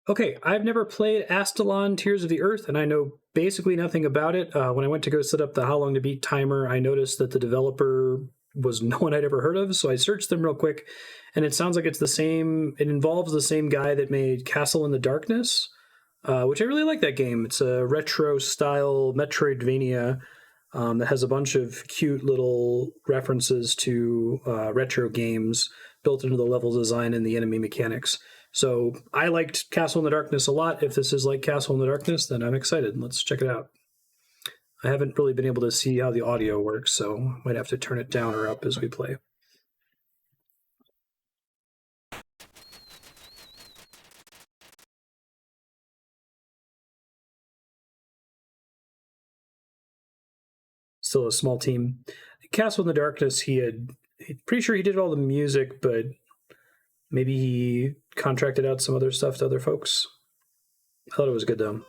Okay, I've never played Astalon Tears of the Earth, and I know basically nothing about it. When I went to go set up the How Long to Beat timer, I noticed that the developer was no one I'd ever heard of, so I searched them real quick, and it sounds like it's the same. It involves the same guy that made Castle in the Darkness, which I really like that game. It's a retro-style Metroidvania that has a bunch of cute little references to retro games built into the level design and the enemy mechanics. So I liked Castle in the Darkness a lot. If this is like Castle in the Darkness, then I'm excited. Let's check it out. I haven't really been able to see how the audio works, so might have to turn it down or up as we play. Still a small team. Castle in the Darkness, pretty sure he did all the music, but maybe he contracted out some other stuff to other folks. I thought it was good though.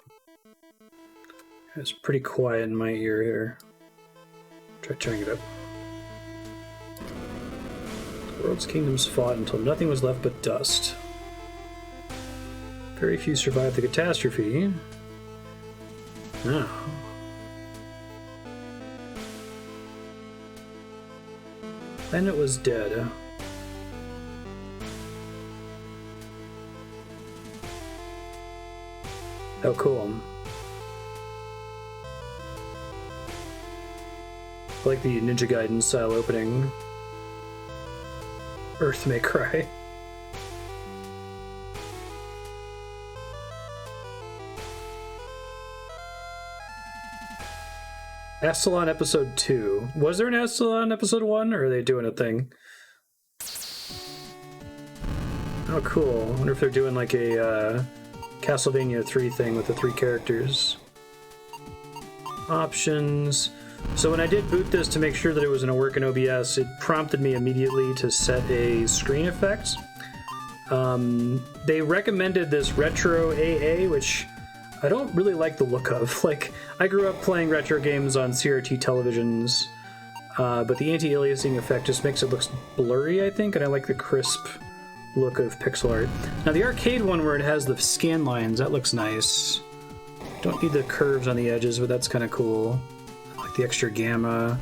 It's pretty quiet in my ear here. Try turning it up. The world's kingdoms fought until nothing was left but dust. Very few survived the catastrophe. Oh. Planet was dead. Oh, cool. I like the Ninja Gaiden style opening. Earth may cry. Astalon episode 2. Was there an Astalon episode 1, or are they doing a thing? Oh, cool. I wonder if they're doing like a Castlevania 3 thing with the 3 characters. Options. So when I did boot this to make sure that it was going to work in OBS, it prompted me immediately to set a screen effect. They recommended this retro AA, which I don't really like the look of. Like, I grew up playing retro games on CRT televisions, but the anti-aliasing effect just makes it look blurry, I think, and I like the crisp look of pixel art. Now, the arcade one where it has the scan lines, that looks nice. Don't need the curves on the edges, but that's kind of cool. I like the extra gamma.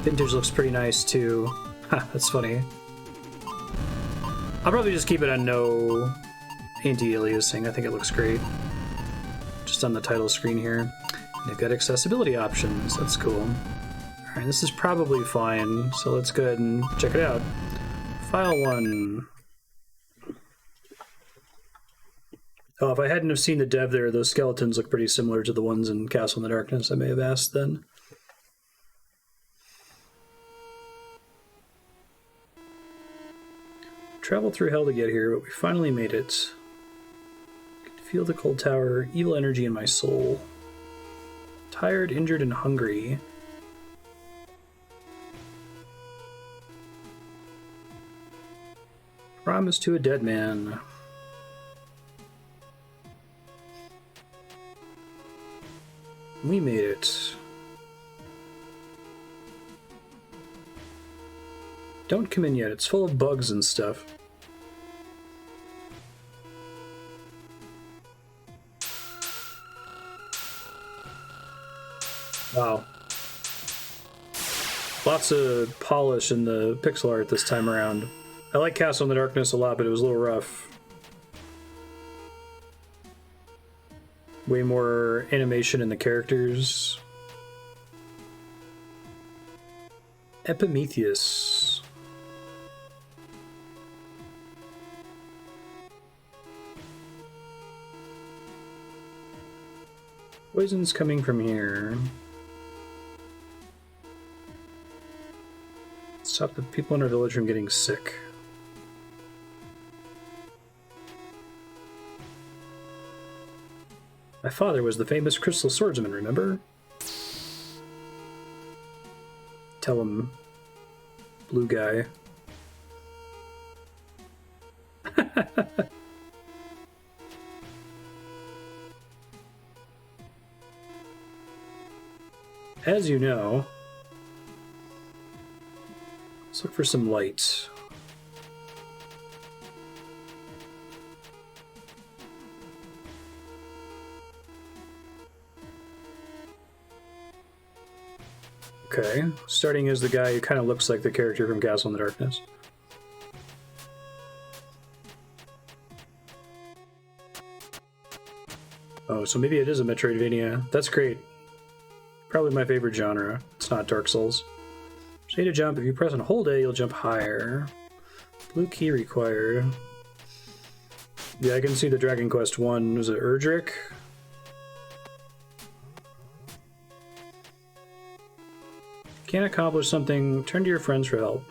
Vintage looks pretty nice, too. Ha, that's funny. I'll probably just keep it on no anti-aliasing. I think it looks great. Just on the title screen here. They've got accessibility options. That's cool. Alright, this is probably fine, so let's go ahead and check it out. File 1. Oh, if I hadn't have seen the dev there, those skeletons look pretty similar to the ones in Castle in the Darkness. I may have asked then. Traveled through hell to get here, but we finally made it. I can feel the cold tower, evil energy in my soul. Tired, injured, and hungry. Promise to a dead man. We made it. Don't come in yet, it's full of bugs and stuff. Wow. Lots of polish in the pixel art this time around. I like Castle in the Darkness a lot, but it was a little rough. Way more animation in the characters. Epimetheus. Poison's coming from here. Stop the people in our village from getting sick. My father was the famous crystal swordsman, remember? Tell him, blue guy. As you know, let's look for some light. Okay, starting as the guy who kind of looks like the character from Castle in the Darkness. Oh, so maybe it is a Metroidvania. That's great. Probably my favorite genre. It's not Dark Souls. Say to jump. If you press and hold A, you'll jump higher. Blue key required. Yeah, I can see the Dragon Quest 1. Was it Erdrick? Can't accomplish something, turn to your friends for help.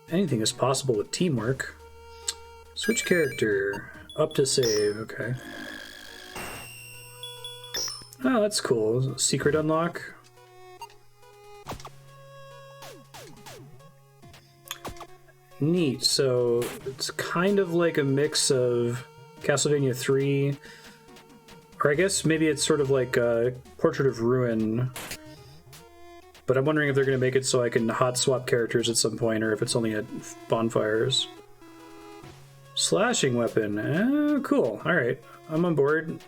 Anything is possible with teamwork. Switch character. Up to save, okay. Oh, that's cool. Secret unlock. Neat. So it's kind of like a mix of Castlevania 3, or I guess maybe it's sort of like a Portrait of Ruin. But I'm wondering if they're going to make it so I can hot swap characters at some point, or if it's only at bonfires. Slashing weapon. Oh, cool. All right. I'm on board.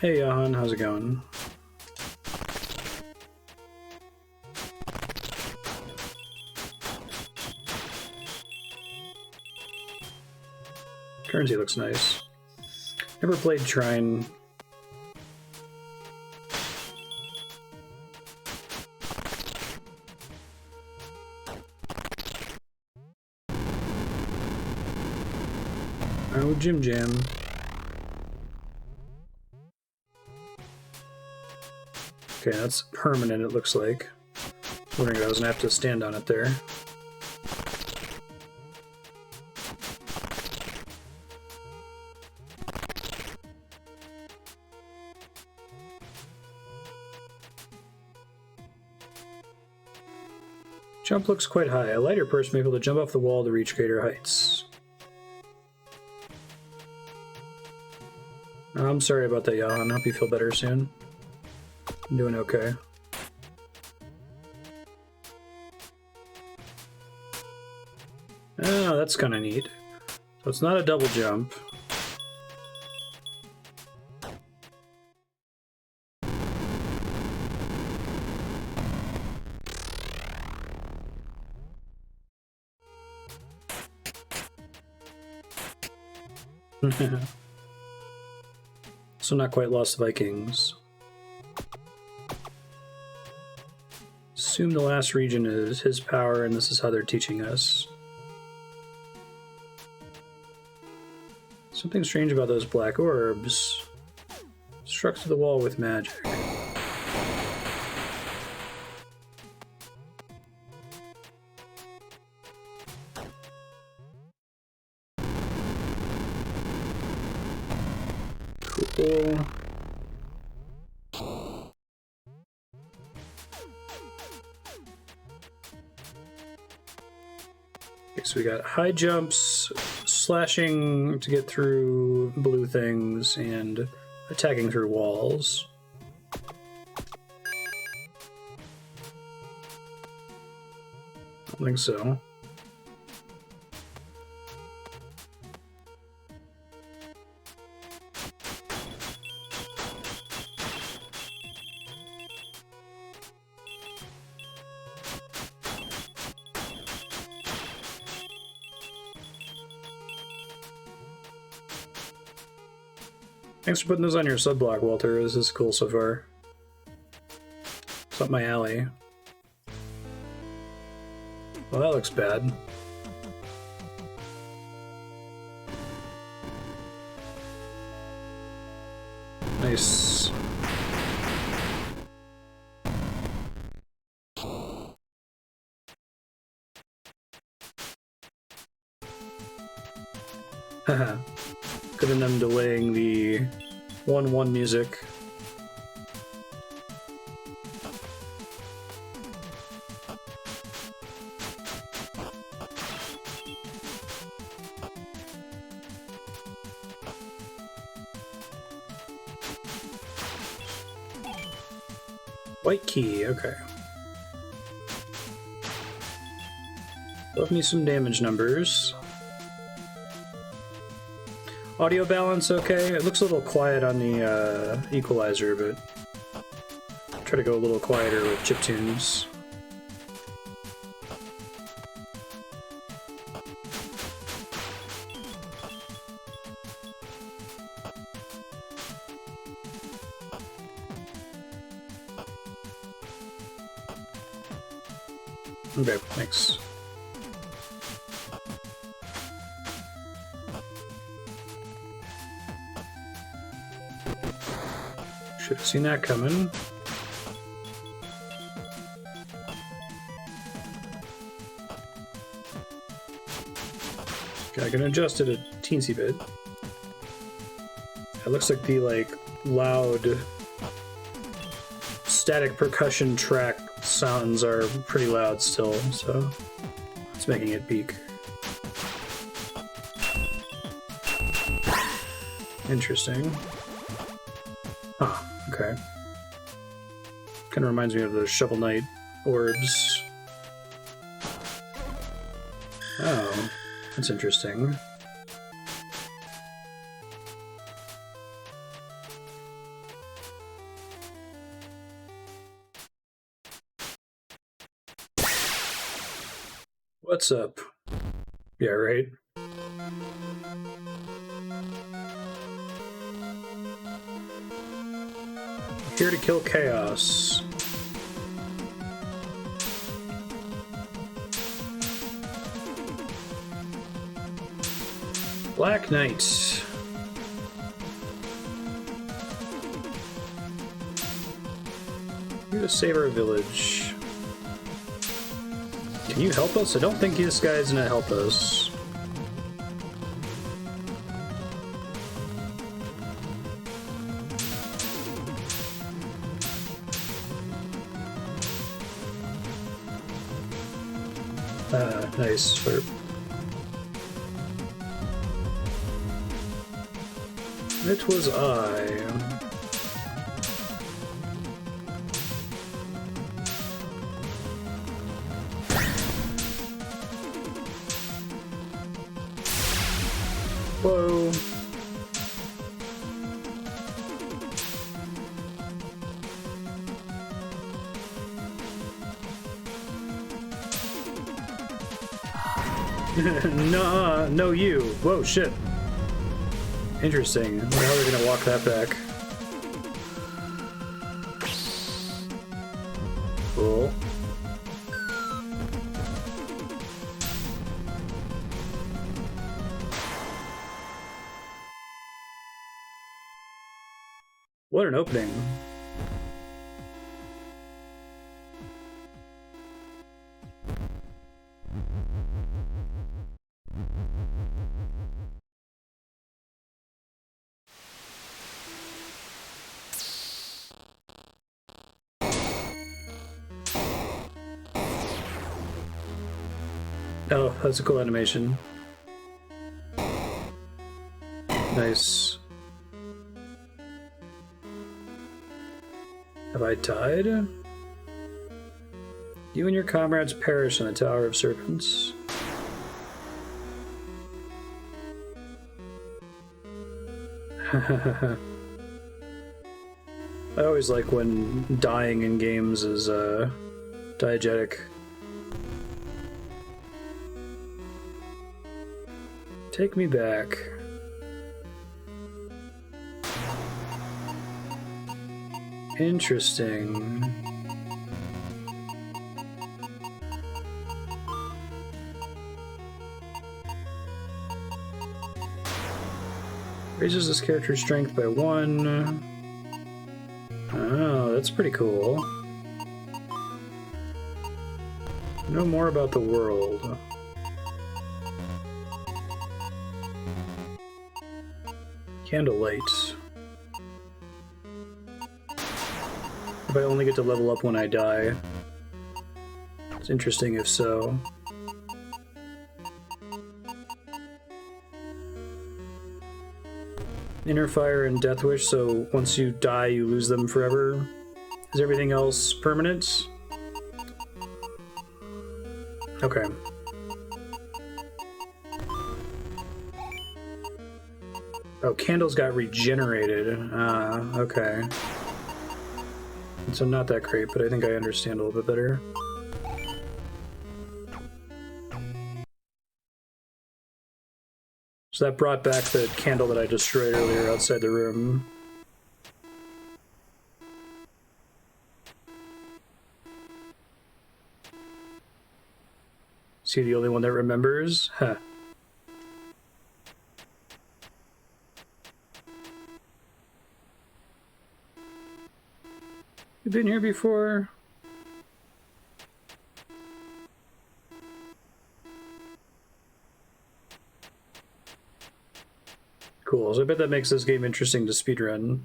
Hey, Johan. How's it going? Currency looks nice. Never played Trine. Oh, Jim Jam. Okay, that's permanent, it looks like. Wondering if I was gonna have to stand on it there. Jump looks quite high. A lighter person may be able to jump off the wall to reach greater heights. I'm sorry about that, Johan. Hope you feel better soon. I'm doing okay. Oh, that's kind of neat. So it's not a double jump. So not quite Lost Vikings. Assume the last region is his power, and this is how they're teaching us. Something strange about those black orbs. Struck to the wall with magic. Cool. Okay, so we got high jumps, slashing to get through blue things, and attacking through walls. I don't think so. Thanks for putting those on your subblock, Walter. This is cool so far. It's up my alley. Well, that looks bad. Nice. Haha. Good in them delaying the 1-1 music. White key, okay. Love me some damage numbers. Audio balance okay. It looks a little quiet on the equalizer, but try to go a little quieter with chiptunes. Okay, thanks. Should have seen that coming. Okay, I can adjust it a teensy bit. It looks like the loud static percussion track sounds are pretty loud still, so it's making it peak. Interesting. Huh, okay. Kind of reminds me of the Shovel Knight orbs. Oh, that's interesting. What's up? Yeah, right? Here to kill chaos. Black Knight. Here to save our village. Can you help us? I don't think this guy's gonna help us. Nice. Slurp. It was I. Whoa. No you. Whoa, shit. Interesting. Now we're gonna walk that back. Cool. What an opening. Oh, that's a cool animation. Nice. Have I died? You and your comrades perish in the Tower of Serpents. I always like when dying in games is diegetic. Take me back. Interesting. Raises this character's strength by 1. Oh, that's pretty cool. Know more about the world. Candlelight. If I only get to level up when I die. It's interesting if so. Inner Fire and Death Wish, so once you die you lose them forever. Is everything else permanent? Okay. Oh, candles got regenerated. Okay. So not that great, but I think I understand a little bit better. So that brought back the candle that I destroyed earlier outside the room. Is he the only one that remembers? Huh. You been here before? Cool, so I bet that makes this game interesting to speedrun.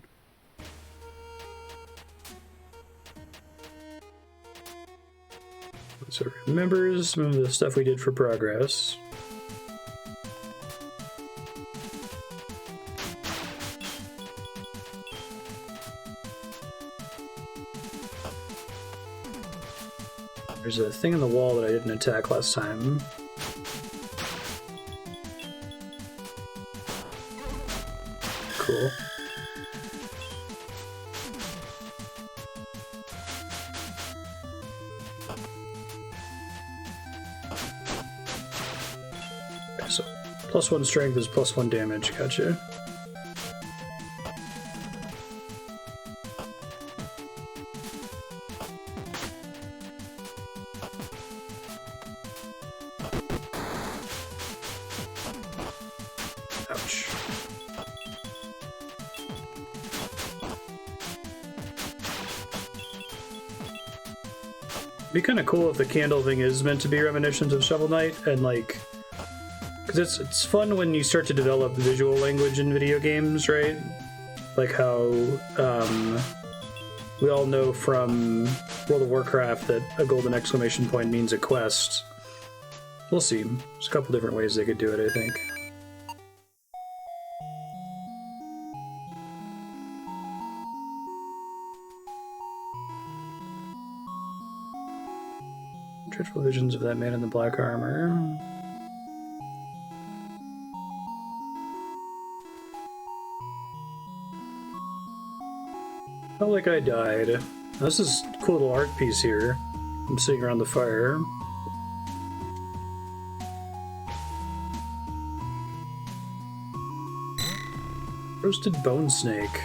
So remembers some of the stuff we did for progress. There's a thing in the wall that I didn't attack last time. Cool. Okay, so +1 strength is +1 damage, gotcha. Ouch. Be kind of cool if the candle thing is meant to be reminiscent of Shovel Knight, and like, because it's fun when you start to develop visual language in video games, right? Like how we all know from World of Warcraft that a golden exclamation point means a quest. We'll see. There's a couple different ways they could do it, I think. Dreadful visions of that man in the black armor. Felt like I died. This is a cool little art piece here. I'm sitting around the fire. Roasted bone snake.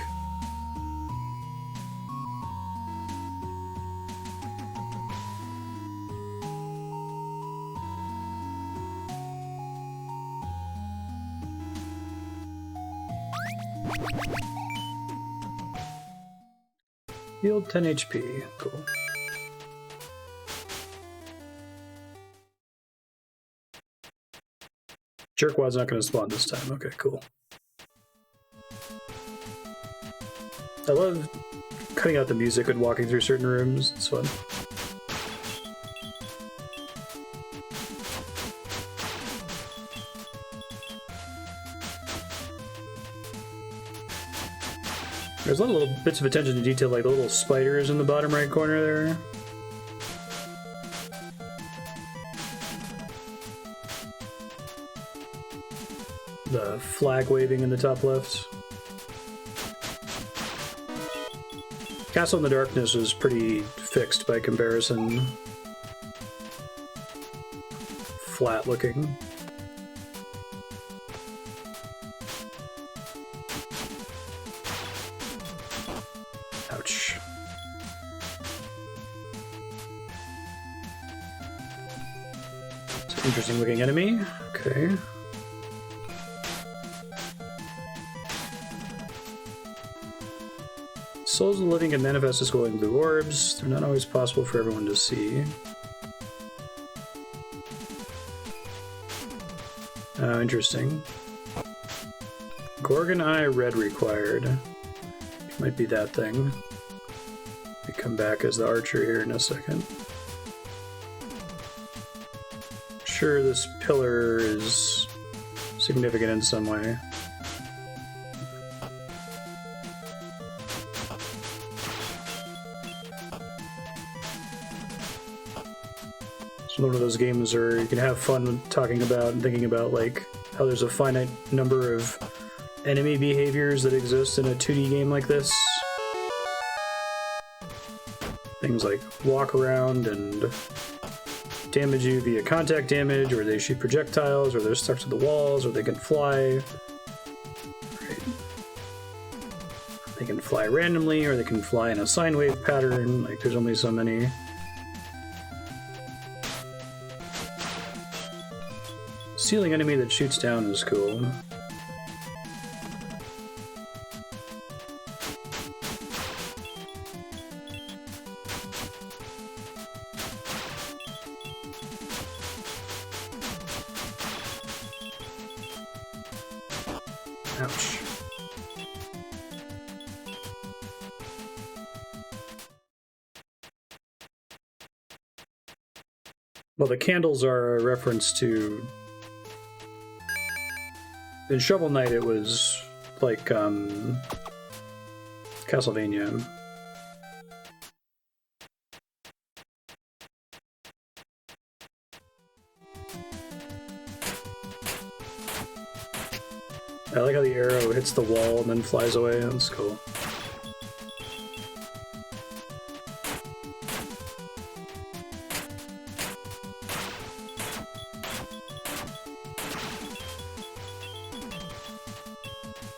Healed 10 HP. Cool. Jerkwad's not going to spawn this time. Okay, cool. I love cutting out the music and walking through certain rooms. It's fun. There's a lot of little bits of attention to detail, like the little spiders in the bottom right corner there. The flag waving in the top left. Castle in the Darkness was pretty fixed by comparison. Flat looking. Ouch. It's an interesting looking enemy. Okay. Souls of the living can manifest as glowing blue orbs. They're not always possible for everyone to see. Oh, interesting. Gorgon Eye red required. Might be that thing. We come back as the archer here in a second. Sure, this pillar is significant in some way. It's one of those games where you can have fun talking about and thinking about like how there's a finite number of enemy behaviors that exist in a 2D game like this. Things like walk around and damage you via contact damage, or they shoot projectiles, or they're stuck to the walls, or they can fly. Right. They can fly randomly, or they can fly in a sine wave pattern. Like, there's only so many. Ceiling enemy that shoots down is cool. Ouch. Well, the candles are a reference to... In Shovel Knight, it was like Castlevania. I like how the arrow hits the wall and then flies away. That's cool.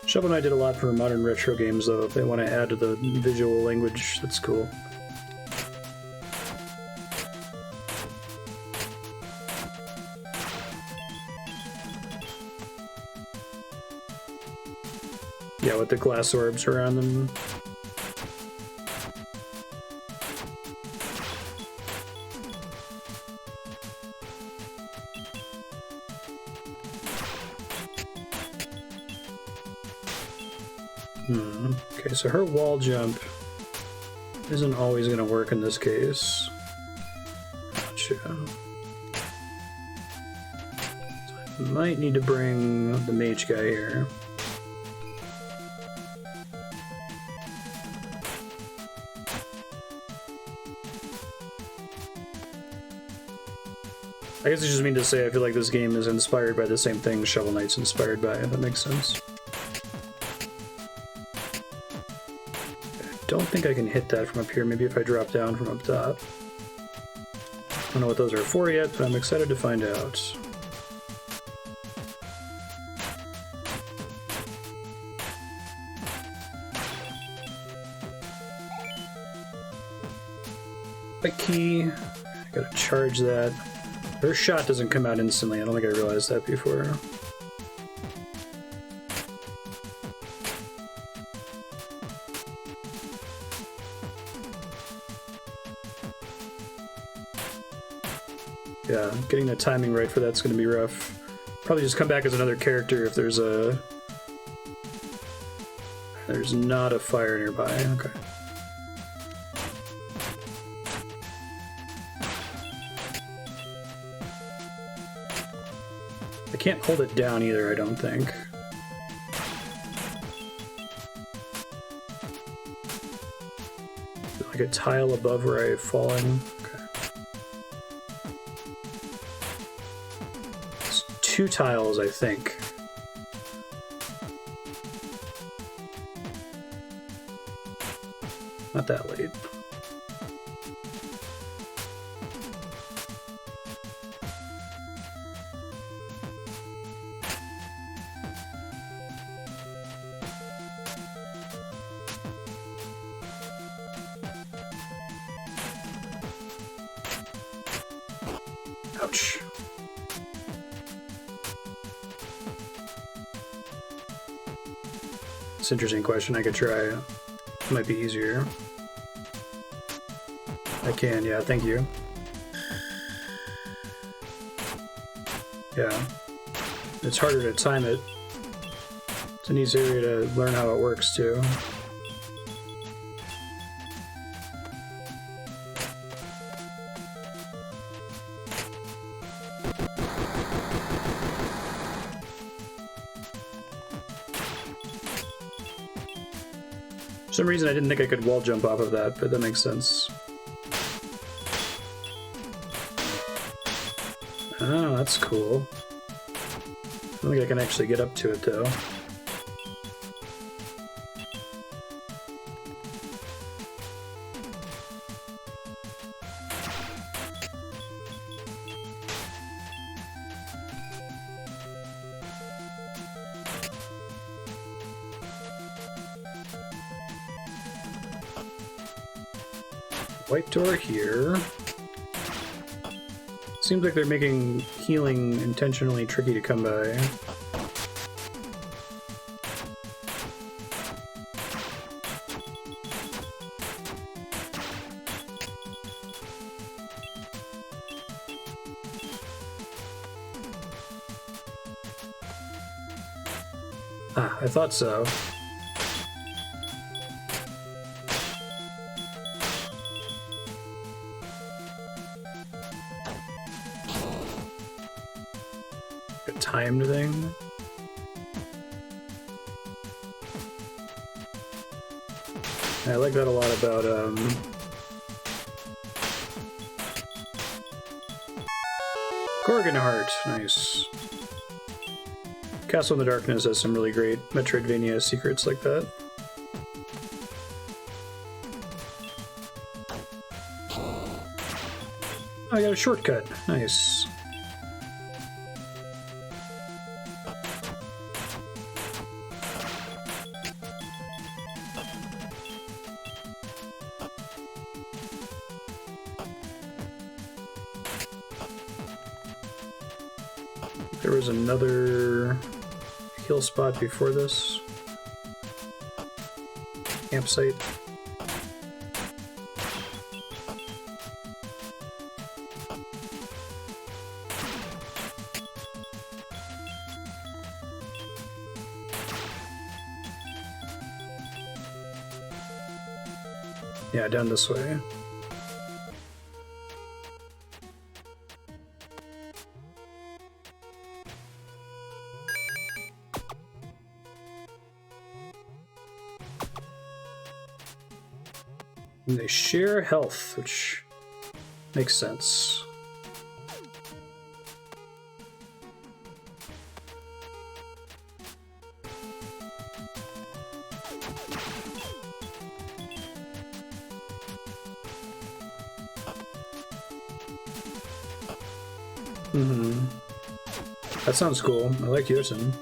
Shovel Knight did a lot for modern retro games, though. If they want to add to the visual language, that's cool. Yeah, with the glass orbs around them. Okay, so her wall jump isn't always going to work in this case. Gotcha. So I might need to bring the mage guy here. I guess I just mean to say I feel like this game is inspired by the same thing Shovel Knight's inspired by, if that makes sense. I don't think I can hit that from up here. Maybe if I drop down from up top. I don't know what those are for yet, but I'm excited to find out. A key. I gotta charge that. Her shot doesn't come out instantly. I don't think I realized that before. Yeah, getting the timing right for that's going to be rough. Probably just come back as another character if there's not a fire nearby. Okay. I can't hold it down either, I don't think. Like a tile above where I've fallen. Okay. It's 2 tiles, I think. Not that late. Ouch. It's an interesting question. I could try. It might be easier. I can, yeah, thank you. Yeah. It's harder to time it. It's an easy area to learn how it works, too. For some reason I didn't think I could wall jump off of that, but that makes sense. Oh, that's cool. I don't think I can actually get up to it, though. White door here. Seems like they're making healing intentionally tricky to come by. Ah, I thought so. A timed thing. I like that a lot about Gorgon Heart. Nice. Castle in the Darkness has some really great Metroidvania secrets like that. Oh, I got a shortcut. Nice. There was another heal spot before this. Campsite. Yeah, down this way. And they share health, which makes sense. That sounds cool. I like Yosin.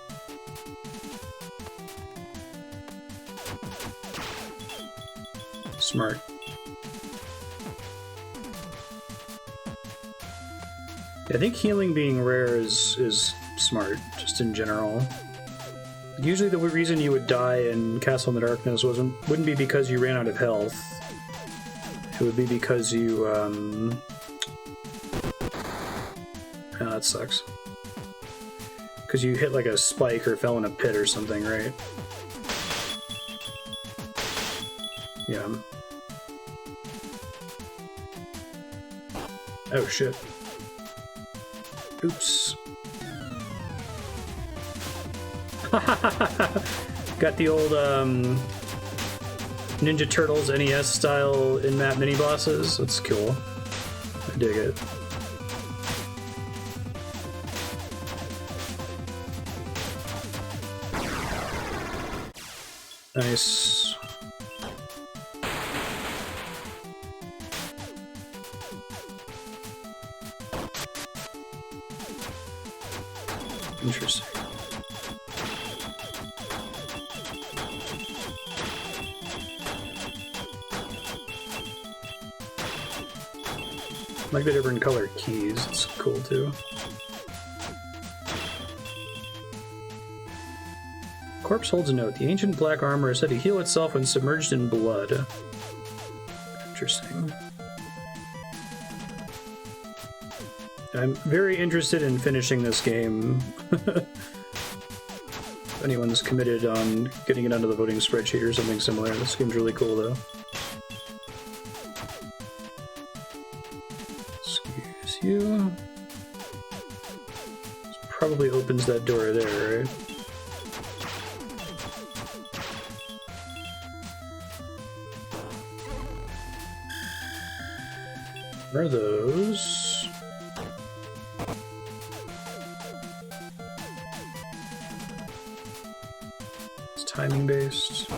Smart. I think healing being rare is smart, just in general. Usually the reason you would die in Castle in the Darkness wouldn't be because you ran out of health. It would be because you, oh, that sucks. Because you hit like a spike or fell in a pit or something, right? Yeah. Oh shit. Oops. Got the old Ninja Turtles NES style in-map mini-bosses. That's cool. I dig it. Nice. Interesting. I like the different color keys, it's cool too. Corpse holds a note. The ancient black armor is said to heal itself when submerged in blood. Interesting. I'm very interested in finishing this game. If anyone's committed on getting it onto the voting spreadsheet or something similar, this game's really cool though. Excuse you. This probably opens that door there, right? What are those? It's timing based.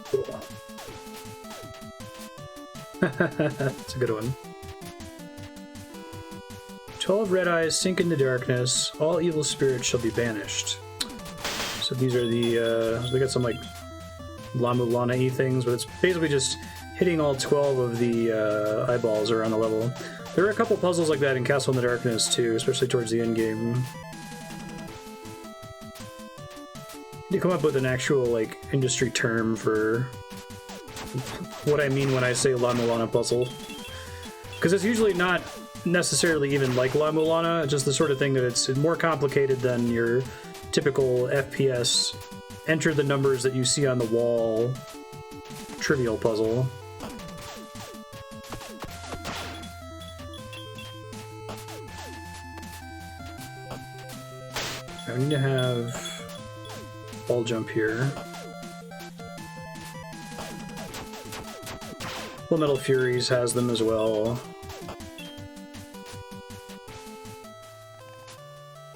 Cool. That's a good one. 12 red eyes sink into darkness. All evil spirits shall be banished. So these are the, they got some like Lamu Lana-y things, but it's basically just hitting all 12 of the eyeballs around the level. There are a couple puzzles like that in Castle in the Darkness too, especially towards the end game. You come up with an actual like industry term for what I mean when I say La Mulana puzzle, because it's usually not necessarily even like La Mulana, just the sort of thing that it's more complicated than your typical FPS enter the numbers that you see on the wall trivial puzzle. I need to have ball jump here. Full Metal Furies has them as well.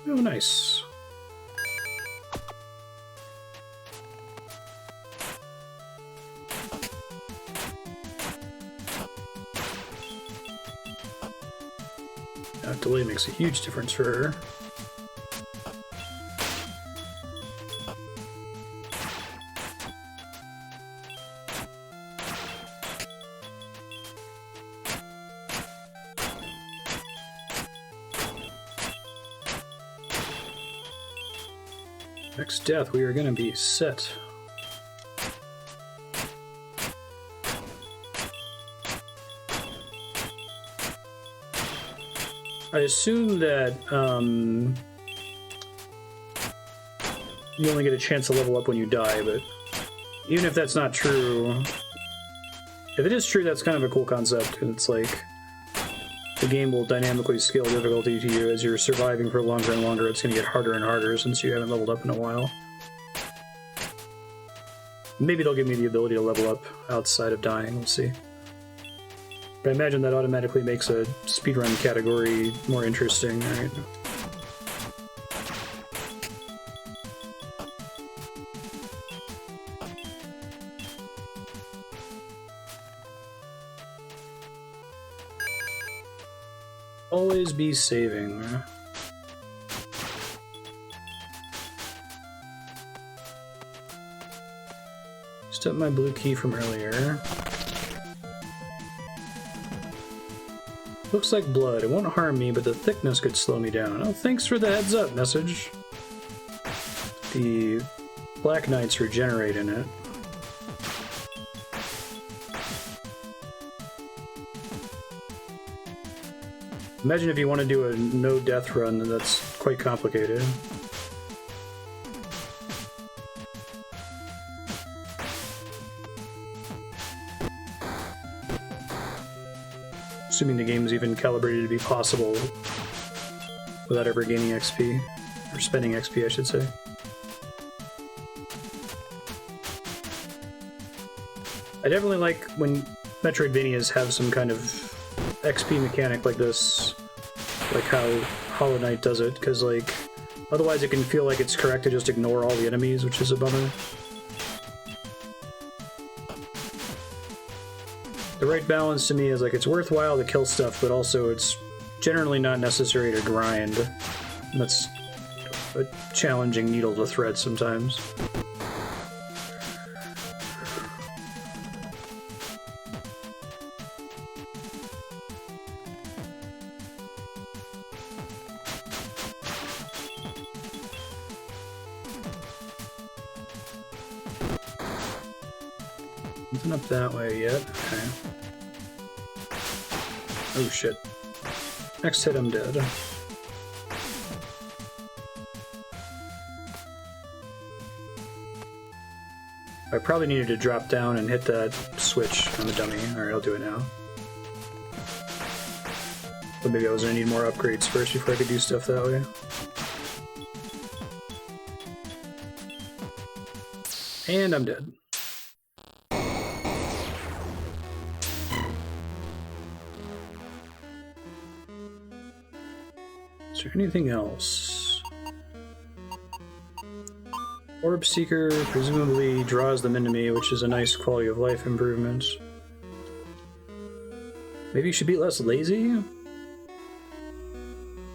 Oh, nice. That delay makes a huge difference for her. Next death, we are going to be set. I assume that you only get a chance to level up when you die, but even if that's not true, if it is true, that's kind of a cool concept. And it's like the game will dynamically scale difficulty to you as you're surviving for longer and longer. It's going to get harder and harder since you haven't leveled up in a while. Maybe they'll give me the ability to level up outside of dying, we'll see. But I imagine that automatically makes a speedrun category more interesting, right? Always be saving. Step my blue key from earlier. Looks like blood. It won't harm me, but the thickness could slow me down. Oh, thanks for the heads up message. The Black Knights regenerate in it. Imagine if you want to do a no-death run, then that's quite complicated. Assuming the game is even calibrated to be possible without ever gaining XP, or spending XP, I should say. I definitely like when Metroidvanias have some kind of XP mechanic like this, like how Hollow Knight does it, because like otherwise it can feel like it's correct to just ignore all the enemies, which is a bummer. The right balance to me is like it's worthwhile to kill stuff, but also it's generally not necessary to grind. And that's a challenging needle to thread sometimes. Nothing up that way yet. Okay. Oh shit. Next hit, I'm dead. I probably needed to drop down and hit that switch on the dummy. Alright, I'll do it now. But maybe I was gonna need more upgrades first before I could do stuff that way. And I'm dead. Is there anything else? Orb Seeker presumably draws them into me, which is a nice quality of life improvement. Maybe you should be less lazy?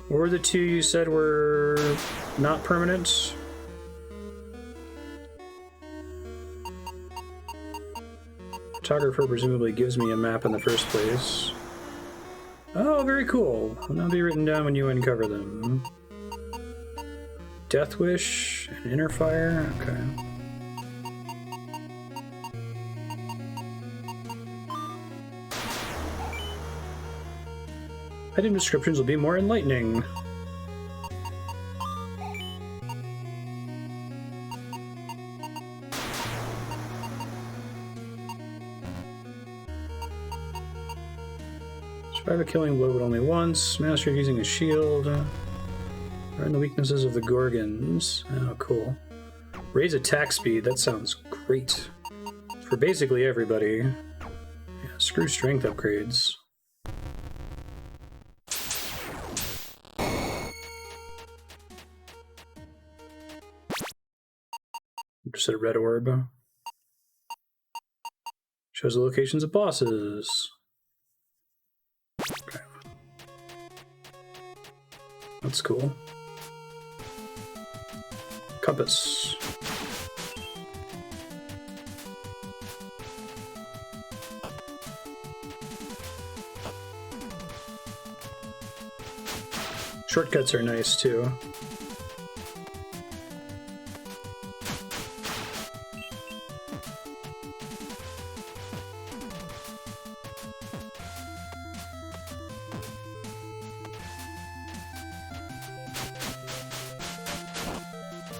What were the two you said were not permanent? Cartographer presumably gives me a map in the first place. Oh, very cool. Will now be written down when you uncover them. Death Wish and Inner Fire? Okay. Item descriptions will be more enlightening. Survive a killing blow but only once. Master of using a shield. Learn the weaknesses of the Gorgons. Oh, cool. Raise attack speed. That sounds great. For basically everybody. Yeah, screw strength upgrades. Just a red orb. Shows the locations of bosses. Okay. That's cool. Compass. Shortcuts are nice too.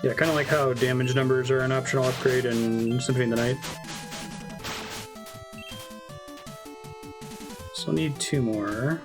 Yeah, kind of like how damage numbers are an optional upgrade in Symphony of the Night. So I'll need 2 more.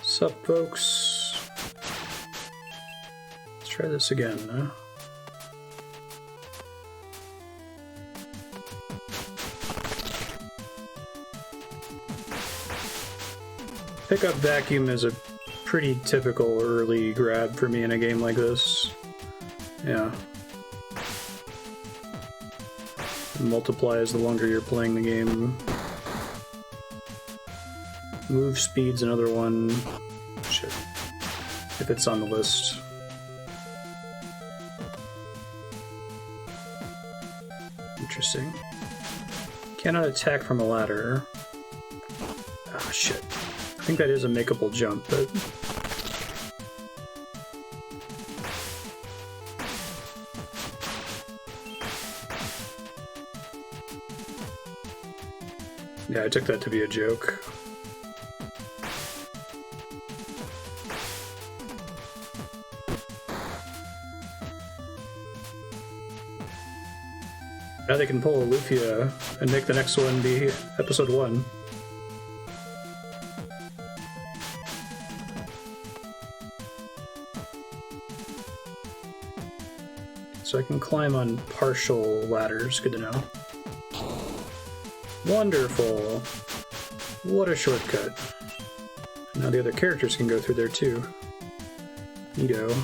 Sup, folks? Let's try this again, huh? Pickup vacuum is a pretty typical early grab for me in a game like this. Yeah. It multiplies the longer you're playing the game. Move speed's another one. Shit. If it's on the list. Interesting. Cannot attack from a ladder. Ah, shit. I think that is a makeable jump, but... yeah, I took that to be a joke. Now they can pull a Lufia and make the next one be episode 1. So I can climb on partial ladders. Good to know. Wonderful. What a shortcut. Now the other characters can go through there too. Neato.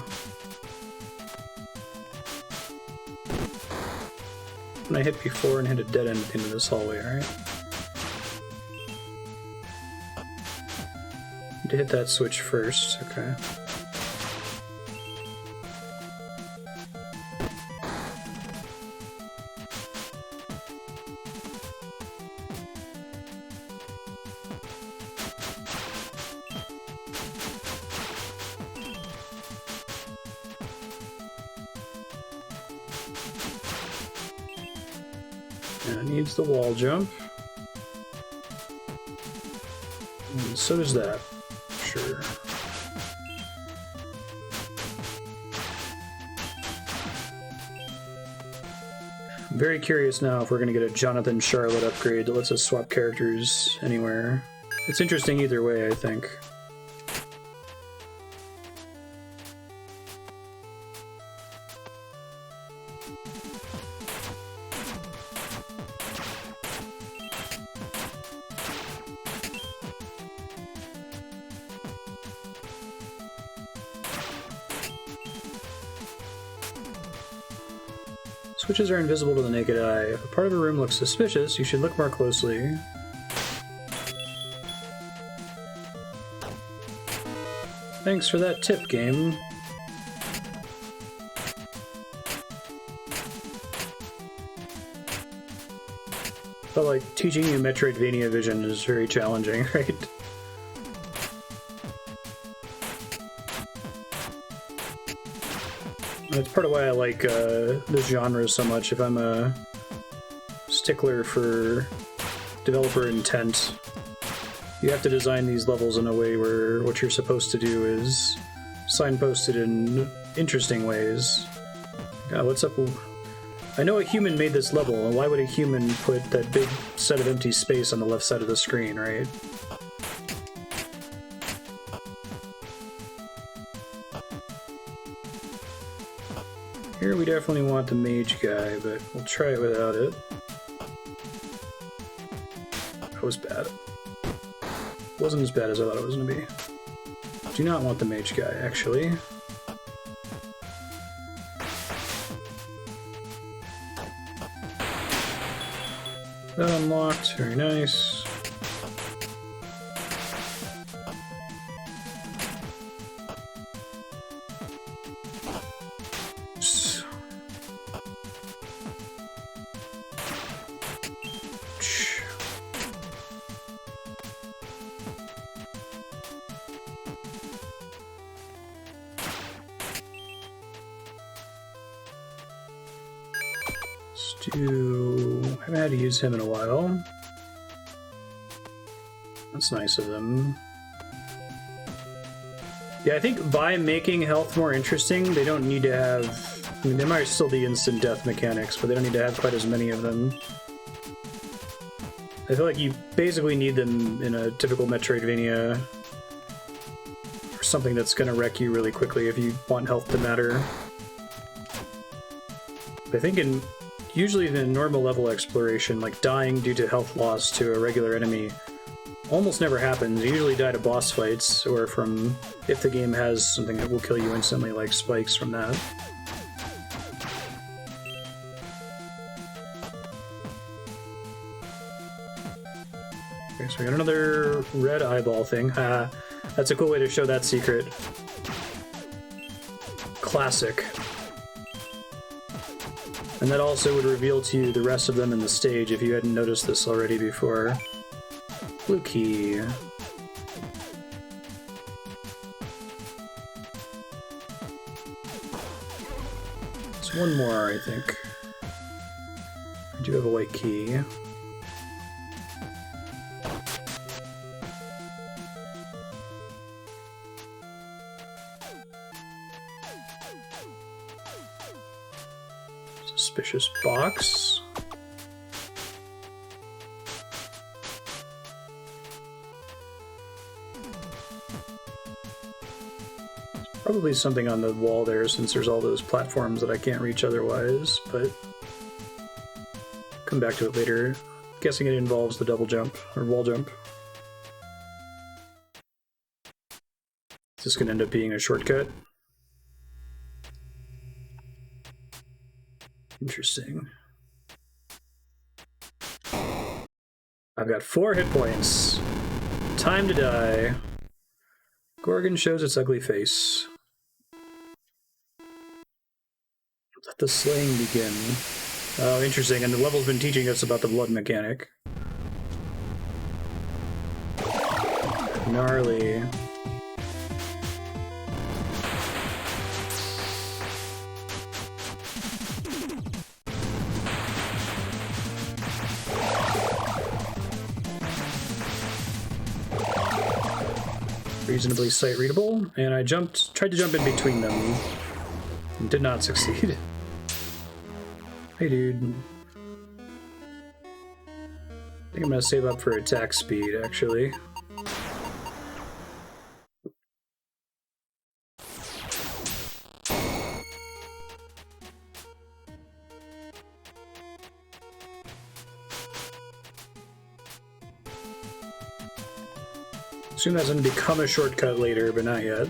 I hit before and hit a dead end at the end of this hallway, alright? Need to hit that switch first, okay. And it needs the wall jump. And so does that. Sure. I'm very curious now if we're going to get a Jonathan Charlotte upgrade that lets us swap characters anywhere. It's interesting either way, I think. Switches are invisible to the naked eye. If a part of a room looks suspicious, you should look more closely. Thanks for that tip, game. But like, teaching you Metroidvania vision is very challenging, right? That's part of why I like this genre so much. If I'm a stickler for developer intent, you have to design these levels in a way where what you're supposed to do is signposted in interesting ways. God, what's up? I know a human made this level, and why would a human put that big set of empty space on the left side of the screen, right? Here we definitely want the mage guy, but we'll try it without it. That was bad. Wasn't as bad as I thought it was going to be. Do not want the mage guy, actually. That unlocked, very nice. Haven't had to use him in a while. That's nice of them. Yeah, I think by making health more interesting, they don't need to have... I mean, they might still be instant death mechanics, but they don't need to have quite as many of them. I feel like you basically need them in a typical Metroidvania or something that's going to wreck you really quickly if you want health to matter. I think usually in normal level exploration, like dying due to health loss to a regular enemy almost never happens. You usually die to boss fights, or from if the game has something that will kill you instantly, like spikes from that. Okay, so we got another red eyeball thing. That's a cool way to show that secret. Classic. And that also would reveal to you the rest of them in the stage if you hadn't noticed this already before. Blue key. There's one more, I think. I do have a white key. Suspicious box. Probably something on the wall there, since there's all those platforms that I can't reach otherwise, but come back to it later. Guessing it involves the double jump, or wall jump. Is this going to end up being a shortcut? Interesting. I've got 4 hit points. Time to die. Gorgon shows its ugly face. Let the slaying begin. Oh, interesting, and the level's been teaching us about the blood mechanic. Gnarly. Reasonably sight readable, and I tried to jump in between them, and did not succeed. Hey dude. I think I'm gonna save up for attack speed, actually. Assume that's going to become a shortcut later, but not yet.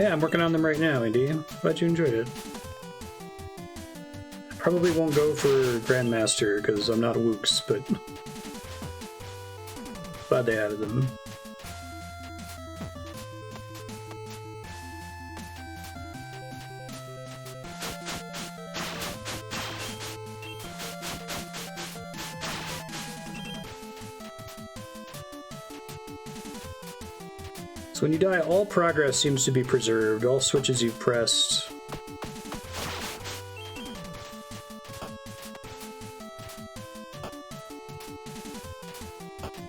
Yeah, I'm working on them right now, Indy. Glad you enjoyed it. Probably won't go for Grandmaster because I'm not a Wooks, but glad they added them. So when you die, all progress seems to be preserved, all switches you've pressed.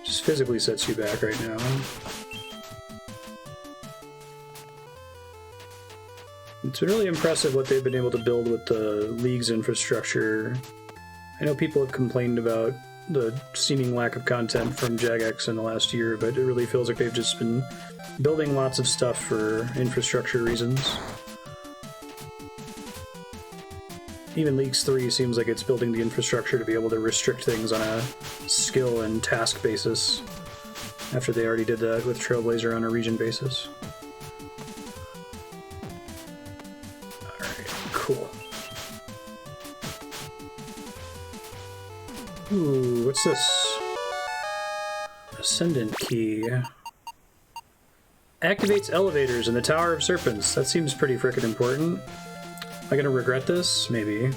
Just physically sets you back right now. It's been really impressive what they've been able to build with the League's infrastructure. I know people have complained about the seeming lack of content from Jagex in the last year, but it really feels like they've just been building lots of stuff for infrastructure reasons. Even Leagues 3 seems like it's building the infrastructure to be able to restrict things on a skill and task basis, after they already did that with Trailblazer on a region basis. Alright, cool. Ooh, what's this? Ascendant Key. Activates elevators in the Tower of Serpents. That seems pretty frickin' important. Am I gonna regret this? Maybe.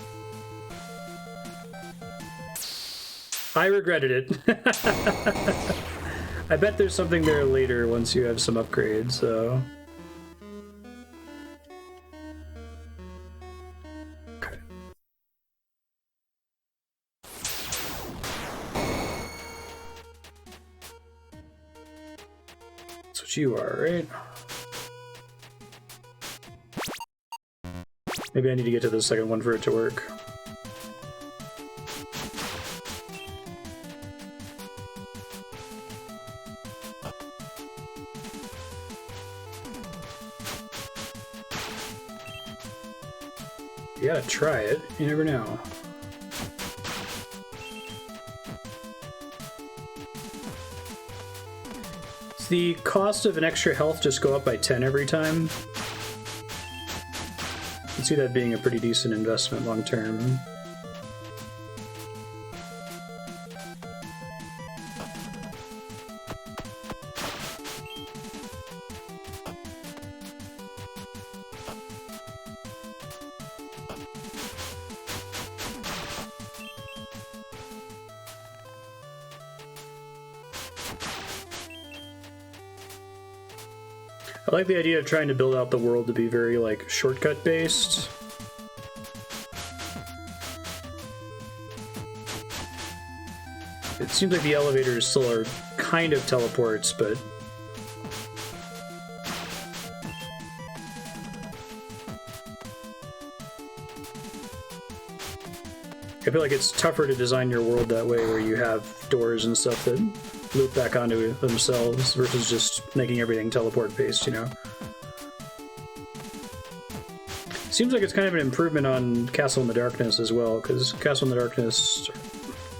I regretted it. I bet there's something there later once you have some upgrades, so... Okay. That's what you are, right? Maybe I need to get to the second one for it to work. You gotta try it, you never know. Does the cost of an extra health just go up by 10 every time? I can see that being a pretty decent investment long term. I like the idea of trying to build out the world to be very, like, shortcut based. It seems like the elevators still are kind of teleports, but... I feel like it's tougher to design your world that way, where you have doors and stuff that loop back onto themselves versus just making everything teleport based, you know? Seems like it's kind of an improvement on Castle in the Darkness as well, because Castle in the Darkness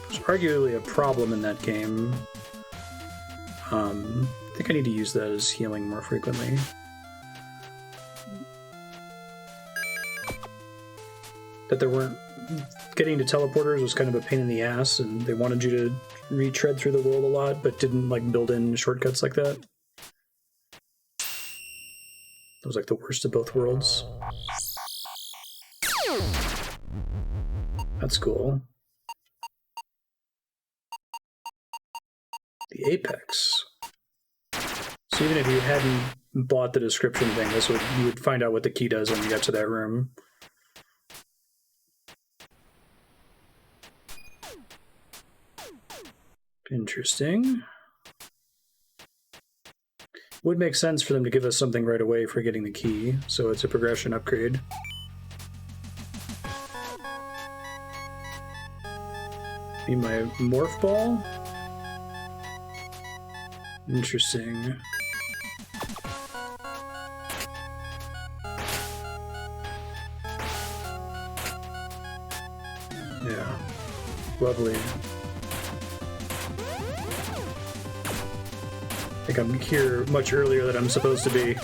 was arguably a problem in that game. I think I need to use that as healing more frequently. That there weren't... Getting to teleporters was kind of a pain in the ass, and they wanted you to retread through the world a lot, but didn't, like, build in shortcuts like that. It was like the worst of both worlds. That's cool. The Apex. So even if you hadn't bought the description thing, you would find out what the key does when you got to that room. Interesting. Would make sense for them to give us something right away for getting the key, so it's a progression upgrade. Be my morph ball? Interesting. Yeah. Lovely. I think I'm here much earlier than I'm supposed to be.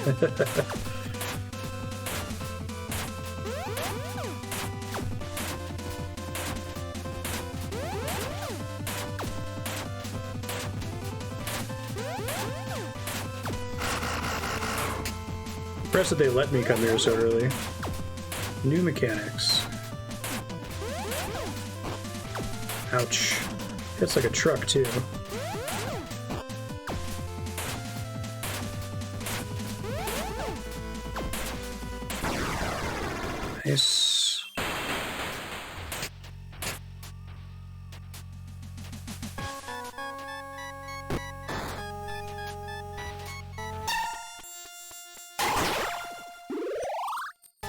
Impressed that they let me come here so early. New mechanics. Ouch. Hits like a truck, too. Nice.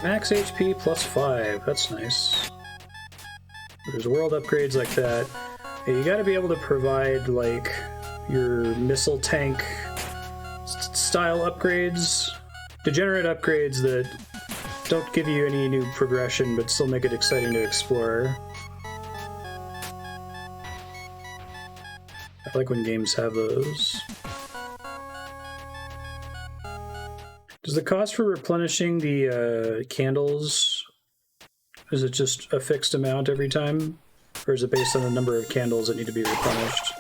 Max HP plus 5. That's nice. There's world upgrades like that. Yeah, you gotta be able to provide, like, your missile tank style upgrades. Degenerate upgrades that don't give you any new progression, but still make it exciting to explore. I like when games have those. Does the cost for replenishing the candles, is it just a fixed amount every time? Or is it based on the number of candles that need to be replenished?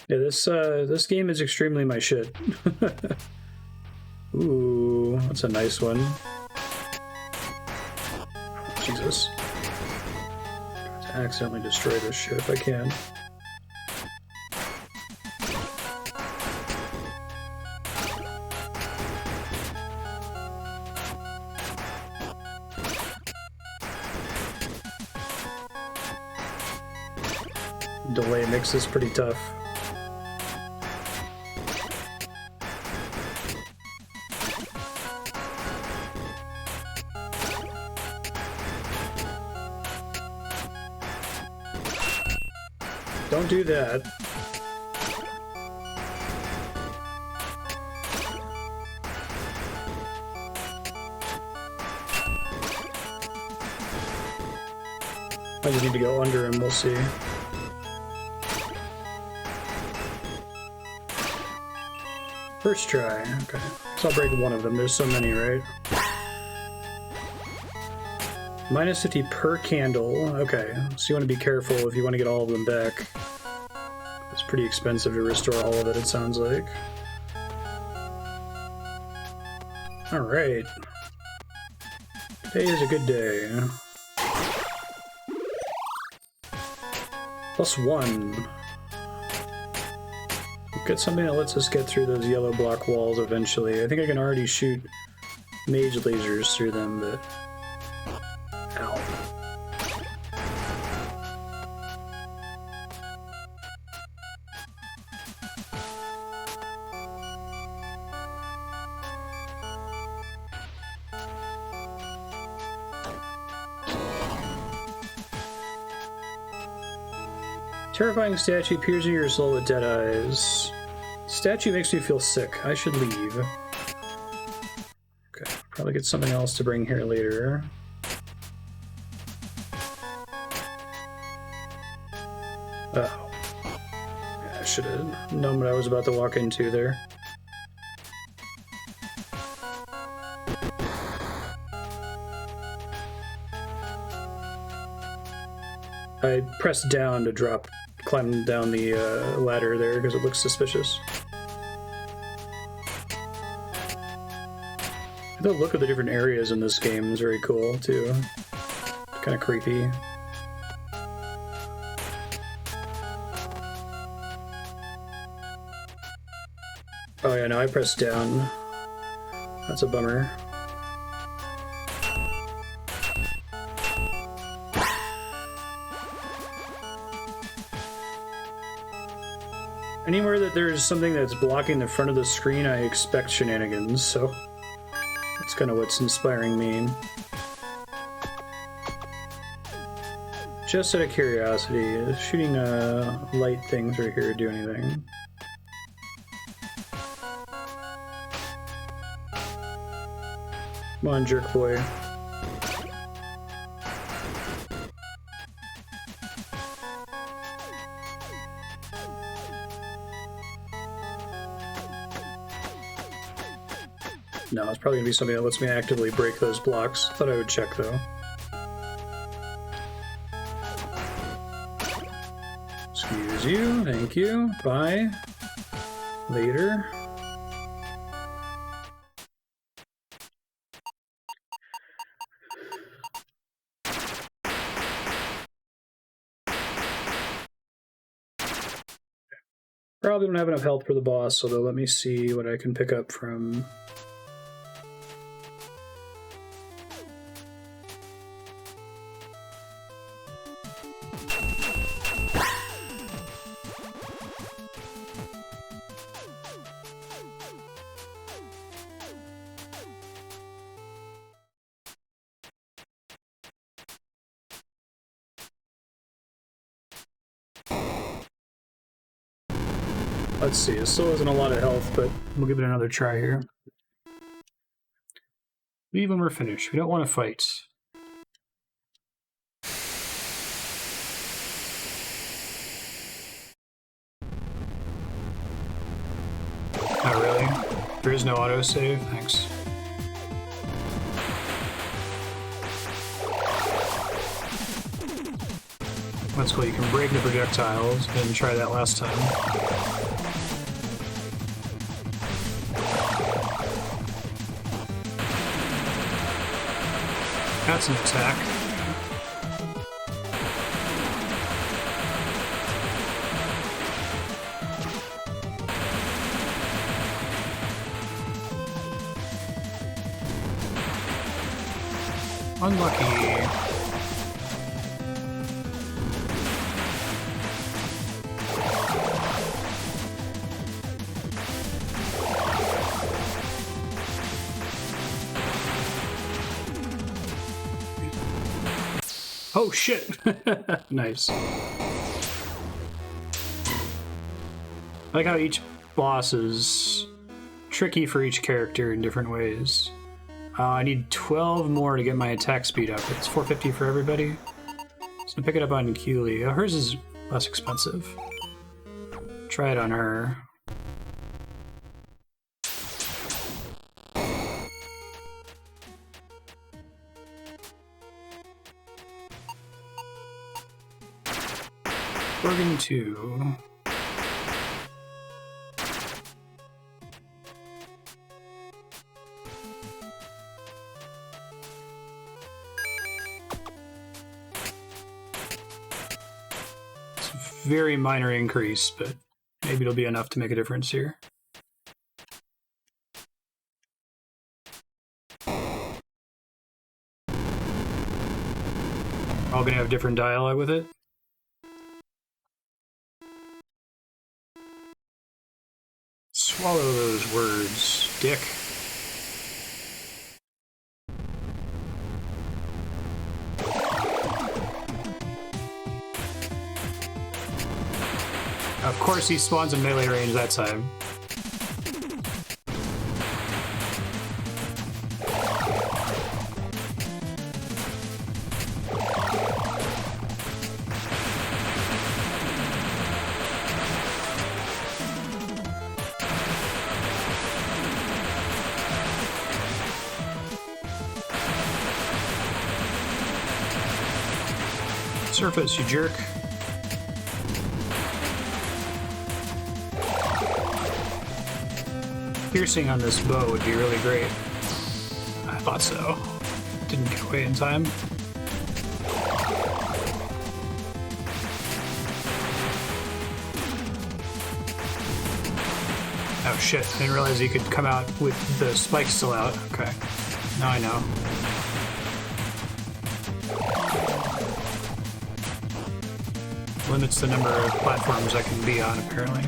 Yeah, this game is extremely my shit. Ooh, that's a nice one. Jesus. To accidentally destroy this shit if I can. Delay makes this pretty tough. Don't do that. I just need to go under him, we'll see. First try, okay. So I'll break one of them, there's so many, right? Minus 50 per candle, okay. So you want to be careful if you want to get all of them back. It's pretty expensive to restore all of it, it sounds like. Alright. Today is a good day. +1. Get something that lets us get through those yellow block walls eventually. I think I can already shoot mage lasers through them, but... Ow. Terrifying statue peers into your soul with dead eyes. Statue makes me feel sick. I should leave. Okay, probably get something else to bring here later. Oh. Yeah, I should have known what I was about to walk into there. I pressed down to climb down the ladder there because it looks suspicious. The look of the different areas in this game is very cool too. Kind of creepy. Oh yeah, no, I pressed down. That's a bummer. Anywhere that there's something that's blocking the front of the screen, I expect shenanigans, so that's kind of what's inspiring me. Just out of curiosity, is shooting light things right here do anything? Come on, jerk boy. No, it's probably going to be something that lets me actively break those blocks. Thought I would check, though. There's you. Thank you. Bye. Later. Probably don't have enough health for the boss, although let me see what I can pick up from... Let's see, it still isn't a lot of health, but we'll give it another try here. Leave when we're finished. We don't want to fight. Oh, really? There is no autosave? Thanks. That's cool. You can break the projectiles. I didn't try that last time. That's an attack. Unlucky. Oh shit! Nice. I like how each boss is tricky for each character in different ways. I need 12 more to get my attack speed up. It's 450 for everybody. So I'm pick it up on Keely. Hers is less expensive. Try it on her. Gorgon 2. It's a very minor increase, but maybe it'll be enough to make a difference here. All gonna have different dialogue with it. Swallow those words, dick. Of course he spawns in melee range that time. Surface, you jerk. Piercing on this bow would be really great. I thought so. Didn't get away in time. Oh shit, I didn't realize you could come out with the spikes still out. Okay, now I know. Limits the number of platforms I can be on, apparently.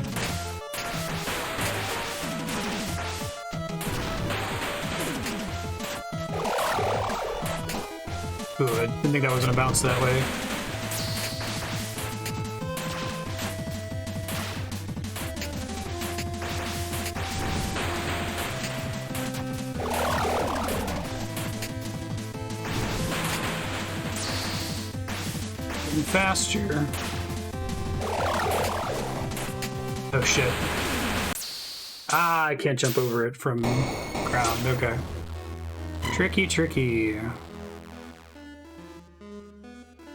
Ooh, I didn't think that was gonna bounce that way. Getting faster. Oh shit. Ah, I can't jump over it from ground. Okay. Tricky, tricky.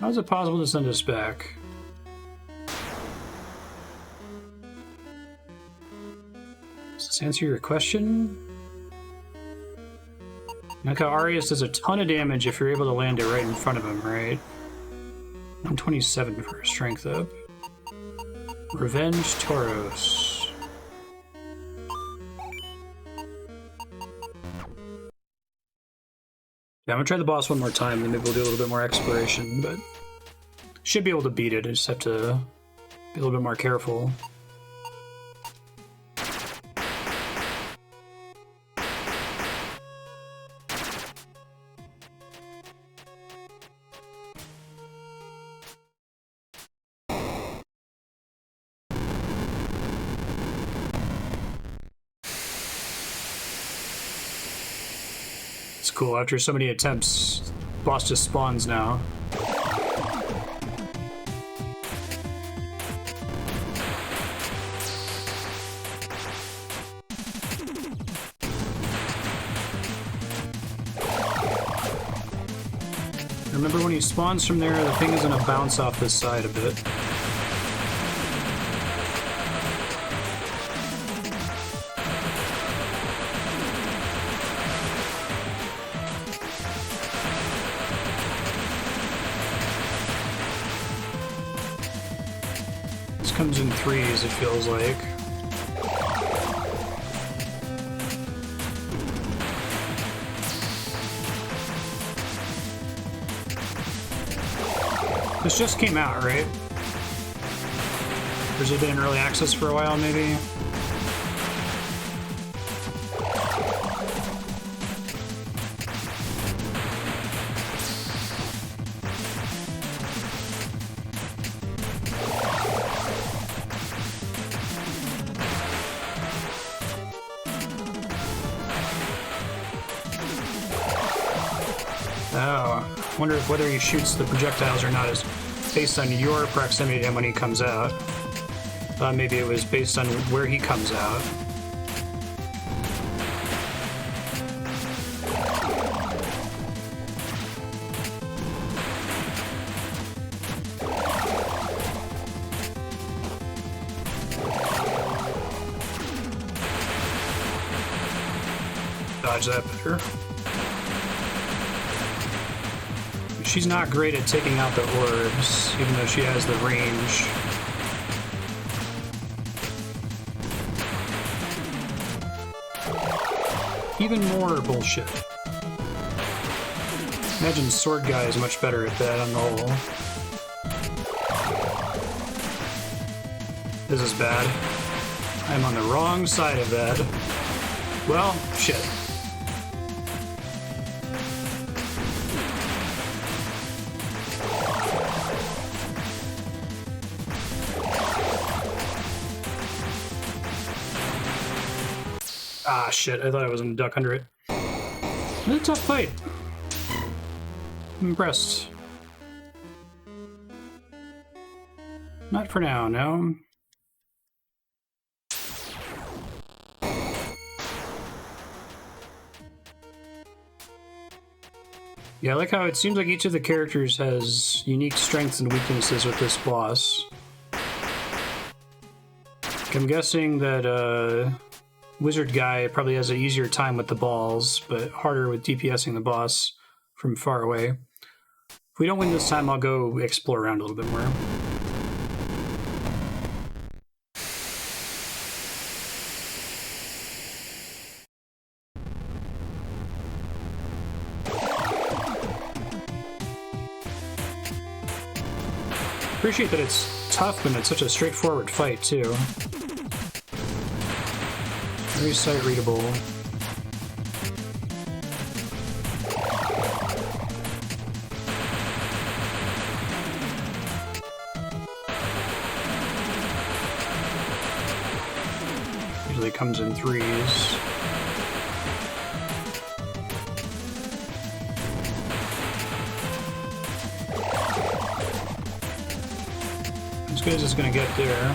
How is it possible to send us back? To answer your question, like how Arius does a ton of damage if you're able to land it right in front of him, right? 127 for strength up. Revenge Tauros. Yeah, I'm gonna try the boss one more time, then maybe we'll do a little bit more exploration, but should be able to beat it. I just have to be a little bit more careful. It's cool, after so many attempts, boss just spawns now. Remember when he spawns from there, the thing is gonna bounce off this side a bit. This comes in threes, it feels like. This just came out, right? Or has it been in early access for a while, maybe? Oh, I wonder if whether he shoots the projectiles or not is based on your proximity to him when he comes out. Thought maybe it was based on where he comes out. Dodge that better. She's not great at taking out the orbs, even though she has the range. Even more bullshit. Imagine Sword Guy is much better at that on the whole. This is bad. I'm on the wrong side of that. Well, shit. Ah, shit, I thought I was gonna duck under it. It's a tough fight. I'm impressed. Not for now, no. Yeah, I like how it seems like each of the characters has unique strengths and weaknesses with this boss. I'm guessing that, Wizard Guy probably has an easier time with the balls, but harder with DPSing the boss from far away. If we don't win this time, I'll go explore around a little bit more. Appreciate that it's tough and it's such a straightforward fight, too. Very sight readable. Usually comes in threes. As good as it's gonna get there.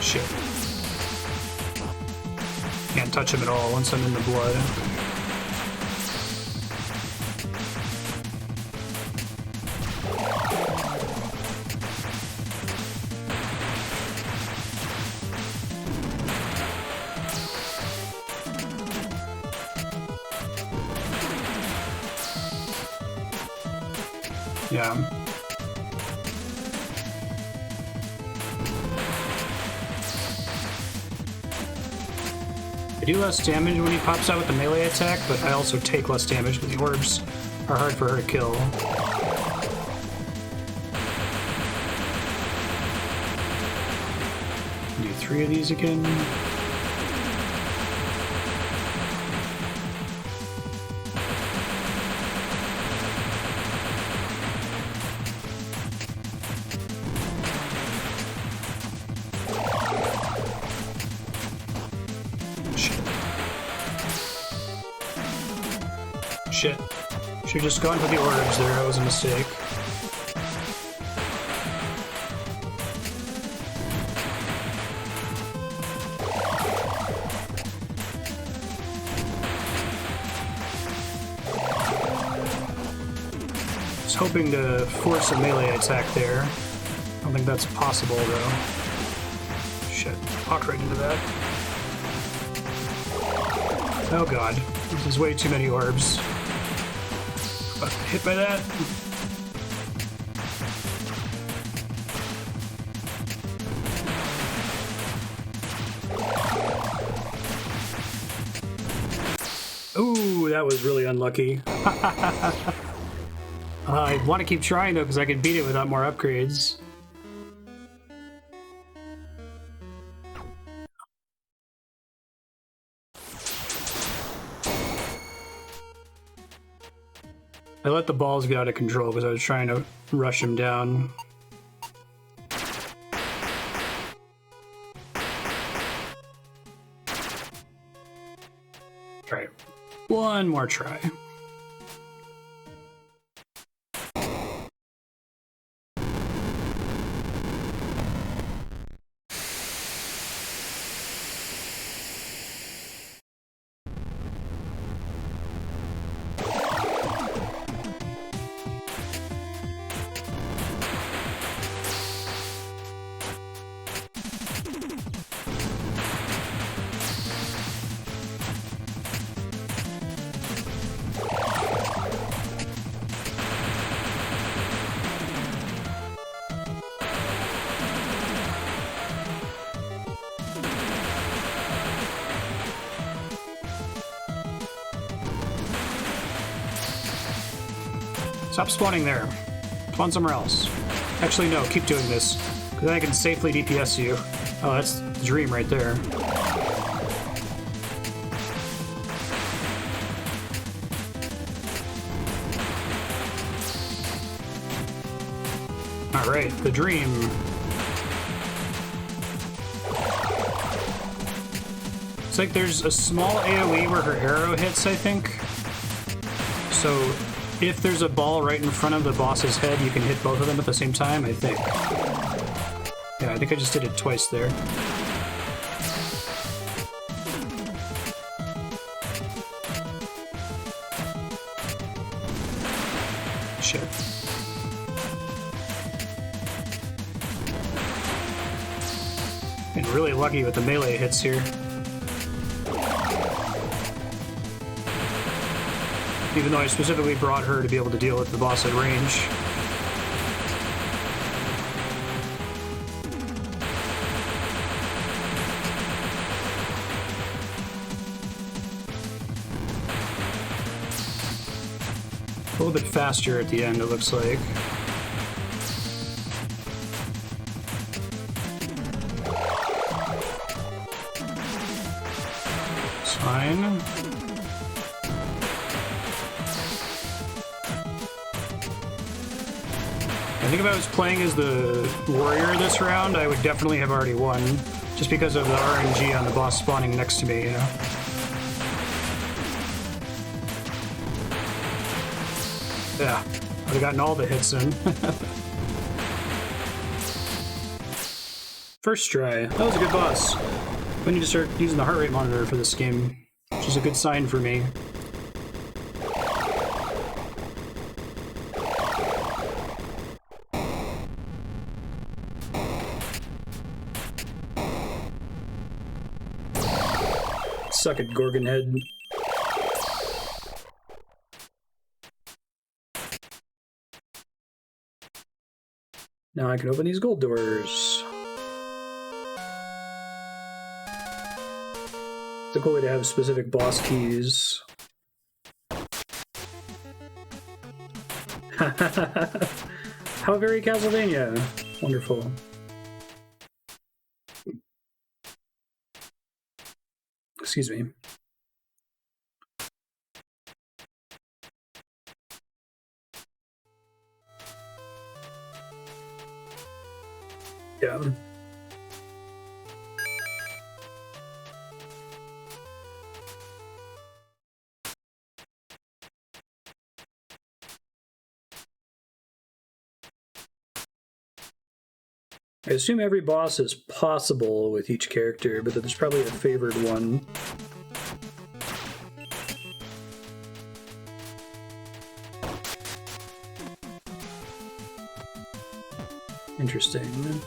Shit. Can't touch him at all once I'm in the blood. Yeah. I do less damage when he pops out with the melee attack, but I also take less damage because the orbs are hard for her to kill. Do 3 of these again. Shit. Should've just gone for the orbs there, that was a mistake. I was hoping to force a melee attack there. I don't think that's possible though. Shit, walk right into that. Oh god, this is way too many orbs. Hit by that. Ooh, that was really unlucky. I want to keep trying though, because I can beat it without more upgrades. I let the balls get out of control because I was trying to rush him down. Alright, one more try. Stop spawning there. Spawn somewhere else. Actually, no, keep doing this. Because then I can safely DPS you. Oh, that's the dream right there. Alright, the dream. It's like there's a small AoE where her arrow hits, I think. So if there's a ball right in front of the boss's head, you can hit both of them at the same time, I think. Yeah, I think I just did it twice there. Shit. Been really lucky with the melee hits here. Even though I specifically brought her to be able to deal with the boss at range. A little bit faster at the end, it looks like. It's fine. I think if I was playing as the warrior this round, I would definitely have already won, just because of the RNG on the boss spawning next to me, you know? Yeah, I'd have gotten all the hits in. First try. That was a good boss. We need to start using the heart rate monitor for this game, which is a good sign for me. Suck it, Gorgon Head. Now I can open these gold doors. It's a cool way to have specific boss keys. How very Castlevania. Wonderful. Excuse me. Yeah. I assume every boss is possible with each character, but that there's probably a favored one. Interesting.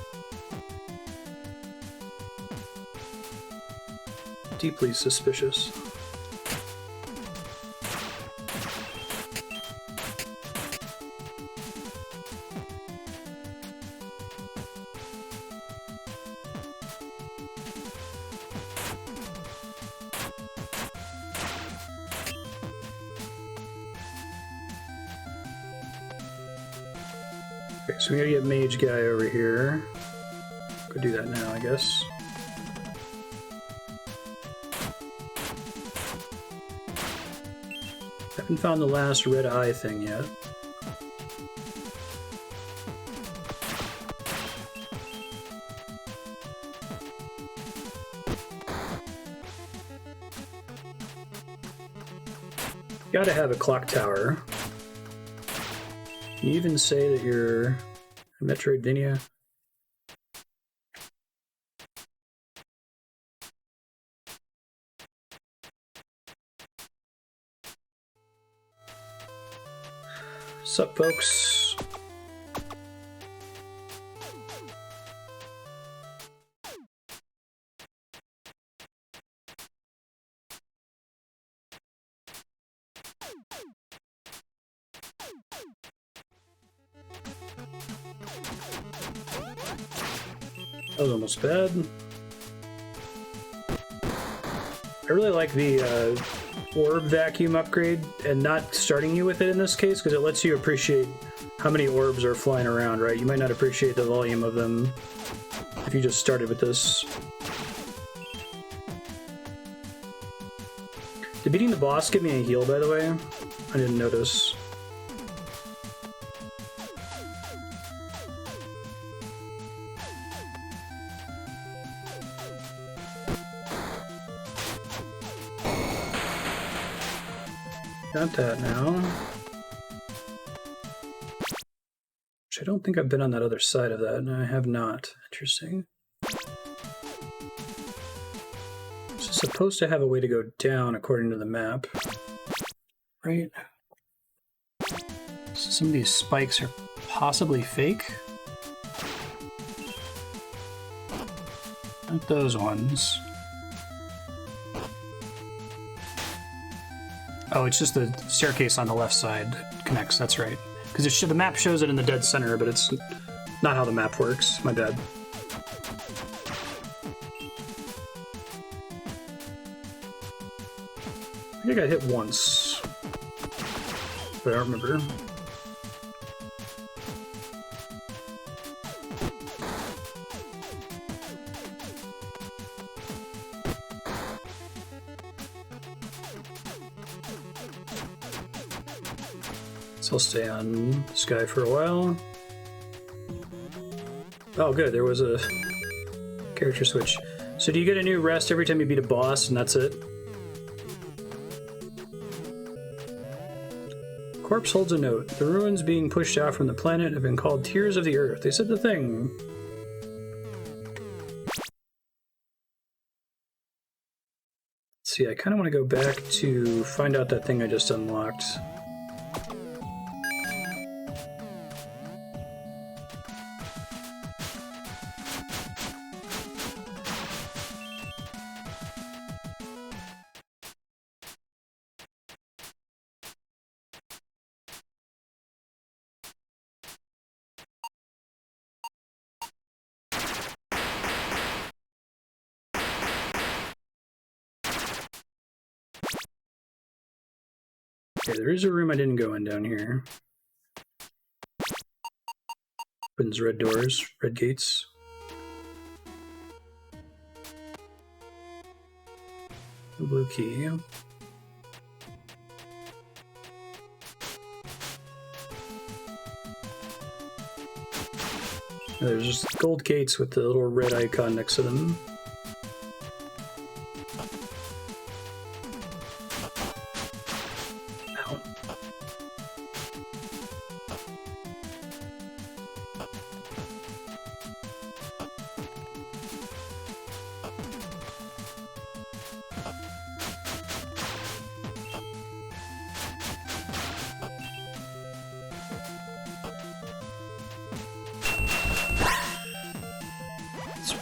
Deeply suspicious. Okay, so we gotta get Mage Guy over here. Go do that now, I guess. Haven't found the last red eye thing yet. Gotta have a clock tower. Can you even say that you're a Metroidvania? Sup, folks? That was almost bad. I really like the orb vacuum upgrade and not starting you with it in this case, because it lets you appreciate how many orbs are flying around, right? You might not appreciate the volume of them if you just started with this. Did beating the boss give me a heal, by the way? I didn't notice. Got that now. Which I don't think I've been on that other side of that, and I have not. Interesting. It's supposed to have a way to go down according to the map, right? So some of these spikes are possibly fake. Not those ones. Oh, it's just the staircase on the left side connects, that's right. Because the map shows it in the dead center, but it's not how the map works. My bad. I think I got hit once, but I don't remember. So I'll stay on this guy for a while. Oh good, there was a character switch. So do you get a new rest every time you beat a boss and that's it? Corpse holds a note. The ruins being pushed out from the planet have been called Tears of the Earth. They said the thing. Let's see, I kind of want to go back to find out that thing I just unlocked. Okay, there is a room I didn't go in down here. Opens red doors, red gates. A blue key. There's just gold gates with the little red icon next to them. Ow.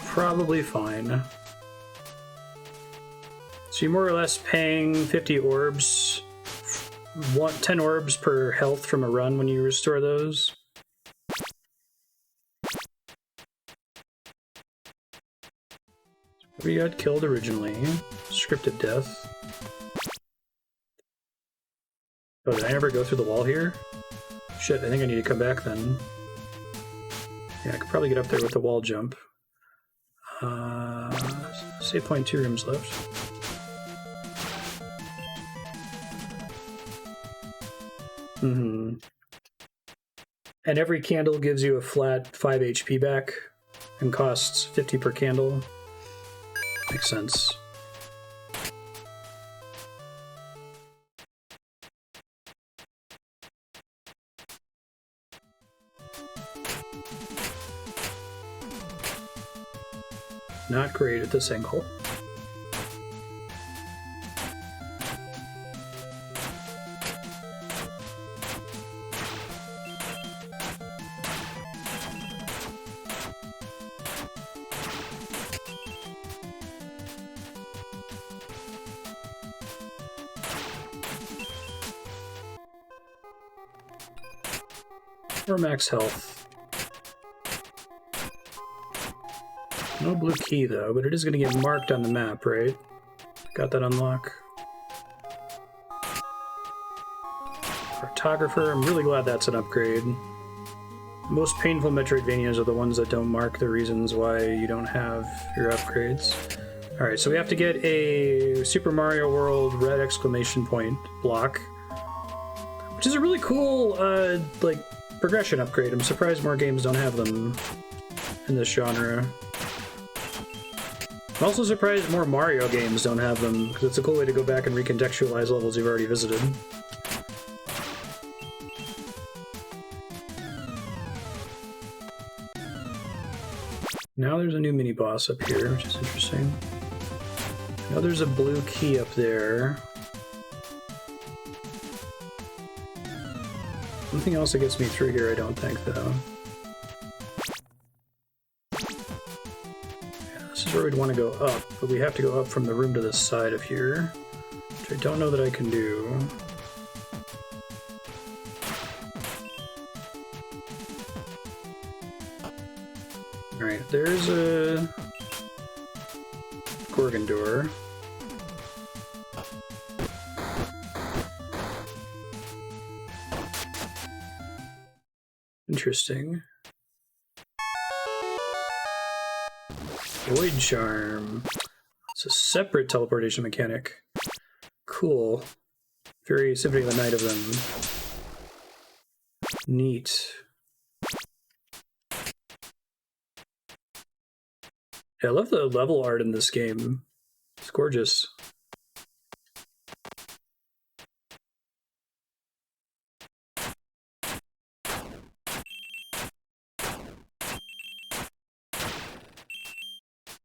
Probably fine. So you're more or less paying 50 orbs, 10 orbs per health from a run when you restore those. We got killed originally. Scripted death. Oh, did I never go through the wall here? Shit, I think I need to come back then. Yeah, I could probably get up there with the wall jump. Save point, 2 rooms left. And every candle gives you a flat 5 HP back and costs 50 per candle. Makes sense. Not great at this angle. Or max health. No blue key though, but it is going to get marked on the map, right? Got that unlock. Cartographer, I'm really glad that's an upgrade. Most painful Metroidvanias are the ones that don't mark the reasons why you don't have your upgrades. Alright, so we have to get a Super Mario World red exclamation point block, which is a really cool, like, progression upgrade. I'm surprised more games don't have them in this genre. I'm also surprised more Mario games don't have them, because it's a cool way to go back and recontextualize levels you've already visited. Now there's a new mini-boss up here, which is interesting. Now there's a blue key up there. Nothing else that gets me through here, I don't think, though. This is where we'd want to go up, but we have to go up from the room to the side of here, which I don't know that I can do. Alright, there's a Gorgon door. Interesting. Void Charm. It's a separate teleportation mechanic. Cool. Very Symphony of the Night of them. Neat. Yeah, I love the level art in this game. It's gorgeous.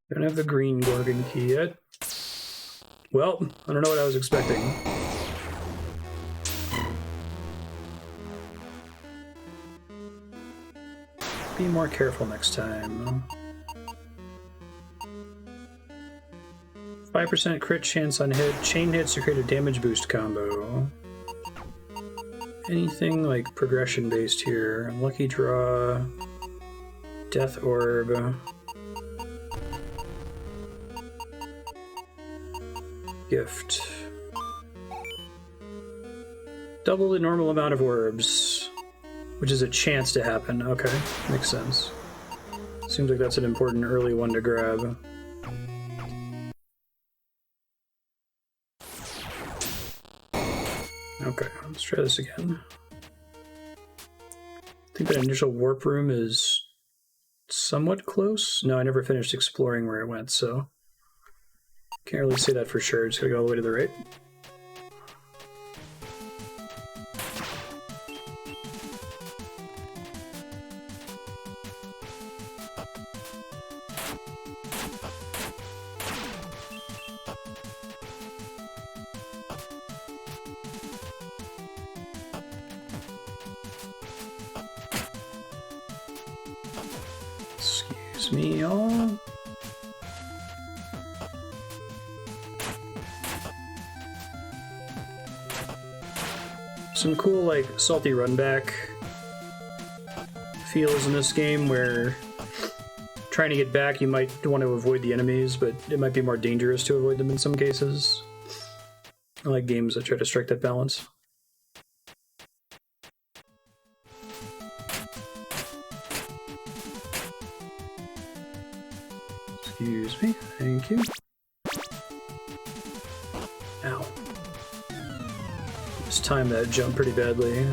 Don't have the green Gorgon key yet. Well, I don't know what I was expecting. Be more careful next time. 5% crit chance on hit. Chain hits to create a damage boost combo. Anything like progression based here. Lucky draw. Death orb. Gift. Double the normal amount of orbs, which is a chance to happen. Okay, makes sense. Seems like that's an important early one to grab. Okay, let's try this again. I think that initial warp room is somewhat close. No, I never finished exploring where it went, so can't really say that for sure. Just gotta go all the way to the right. Excuse me, y'all. Some cool, like, salty runback feels in this game where trying to get back, you might want to avoid the enemies, but it might be more dangerous to avoid them in some cases. I like games that try to strike that balance. Excuse me, thank you. Ow. Just timed that jump pretty badly.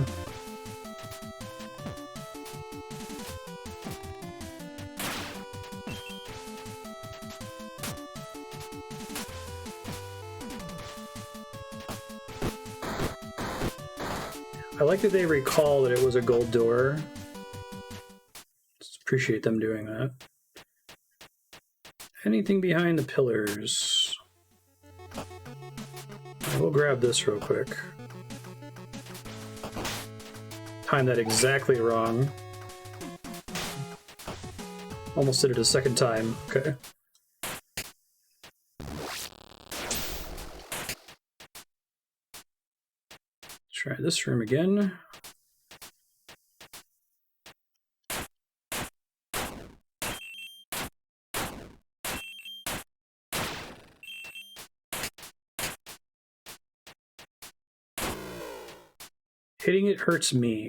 I like that they recall that it was a gold door. Just appreciate them doing that. Anything behind the pillars? I will grab this real quick. Timed that exactly wrong. Almost did it a second time. Okay. Try this room again. Hitting it hurts me.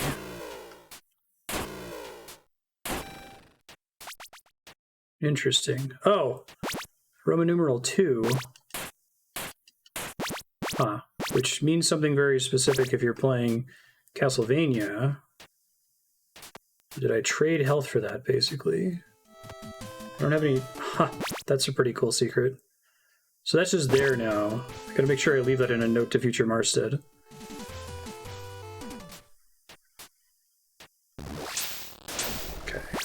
Interesting. Oh! Roman numeral 2. Huh. Which means something very specific if you're playing Castlevania. Did I trade health for that, basically? I don't have any... Huh. That's a pretty cool secret. So that's just there now. I gotta make sure I leave that in a note to future Marstead.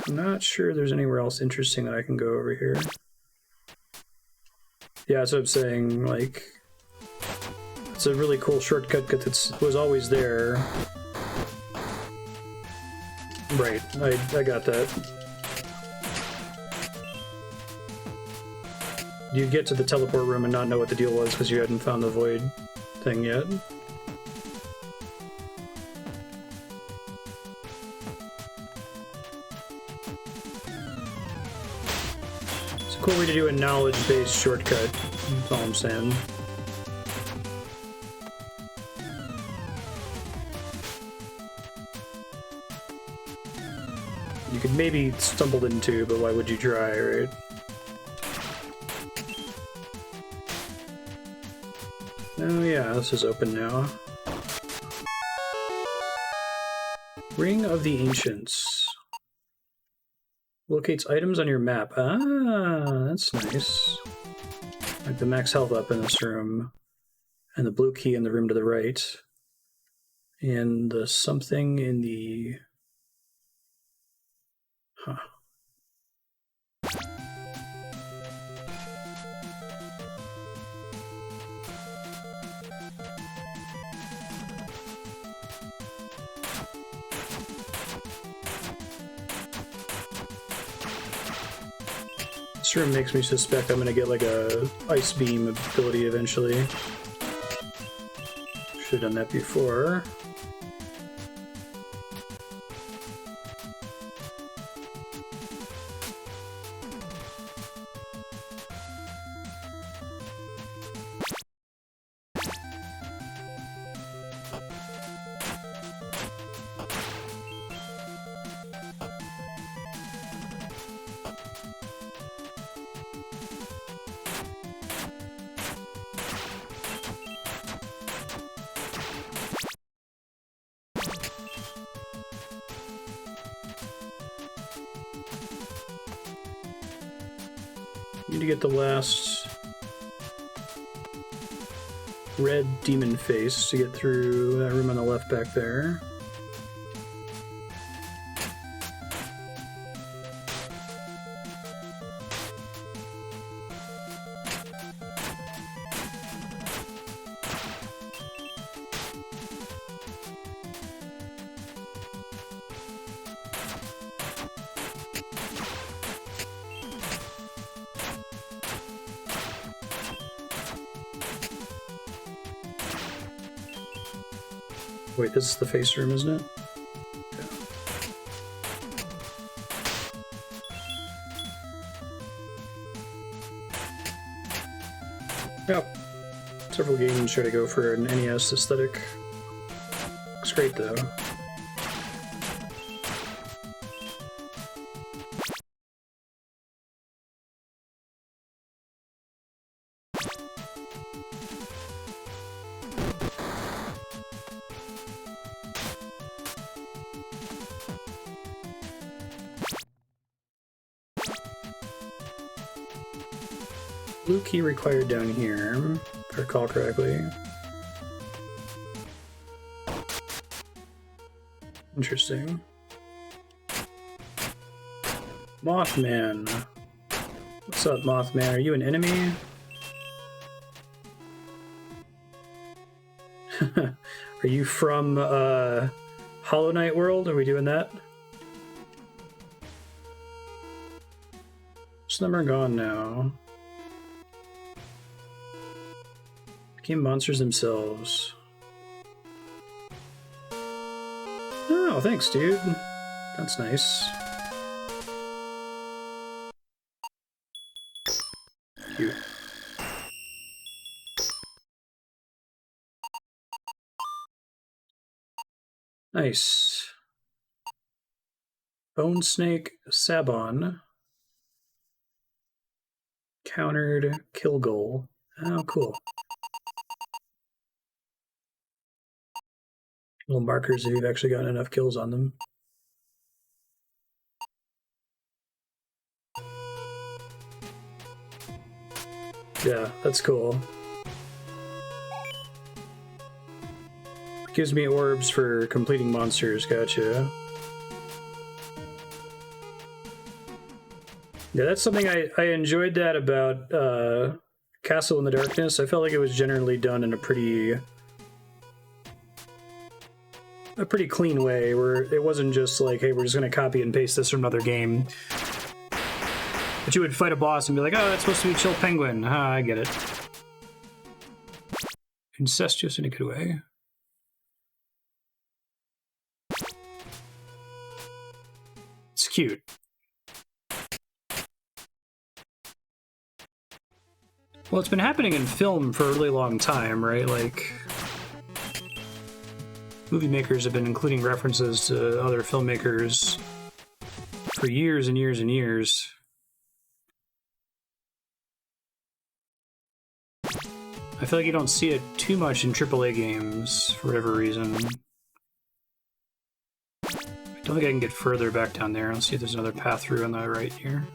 I'm not sure there's anywhere else interesting that I can go over here. Yeah, that's what I'm saying, like... It's a really cool shortcut that was always there. Right, I got that. You'd get to the teleport room and not know what the deal was because you hadn't found the void thing yet. Cool way to do a knowledge-based shortcut, that's all I'm saying. You could maybe stumble into, but why would you try, right? Oh yeah, this is open now. Ring of the Ancients. Locates items on your map. Ah, that's nice. Like the max health up in this room. And the blue key in the room to the right. And the something in the... Huh. This room makes me suspect I'm gonna get like a ice beam ability eventually. Should have done that before. Need to get the last red demon face to get through that room on the left back there. Wait, this is the face room, isn't it? Yeah. Yep. Several games try to go for an NES aesthetic. Looks great though. Blue key required down here, if I recall correctly. Interesting. Mothman. What's up, Mothman? Are you an enemy? Are you from Hollow Knight world? Are we doing that? Some of them are gone now. Became monsters themselves. Oh, thanks, dude. That's nice. Cute. Nice. Bone Snake Sabon. Countered kill goal. Oh, cool. Little markers if you've actually gotten enough kills on them. Yeah, that's cool. Gives me orbs for completing monsters, gotcha. Yeah, that's something I enjoyed that about Castle in the Darkness. I felt like it was generally done in a pretty clean way, where it wasn't just like, hey, we're just going to copy and paste this from another game. But you would fight a boss and be like, oh, that's supposed to be Chill Penguin. Ah, I get it. Incestuous in a good way. It's cute. Well, it's been happening in film for a really long time, right? Like, movie makers have been including references to other filmmakers for years and years and years. I feel like you don't see it too much in AAA games for whatever reason. I don't think I can get further back down there. Let's see if there's another path through on the right here.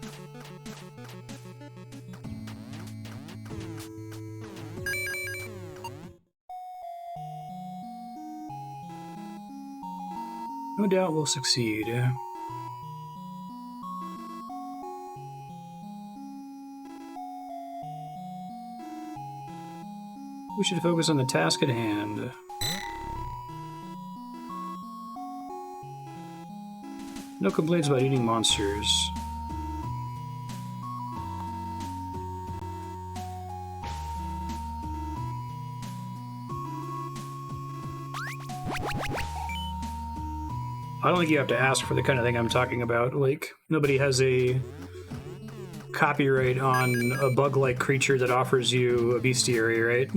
No doubt we'll succeed. We should focus on the task at hand. No complaints about eating monsters. I don't think you have to ask for the kind of thing I'm talking about. Like, nobody has a copyright on a bug-like creature that offers you a bestiary, right?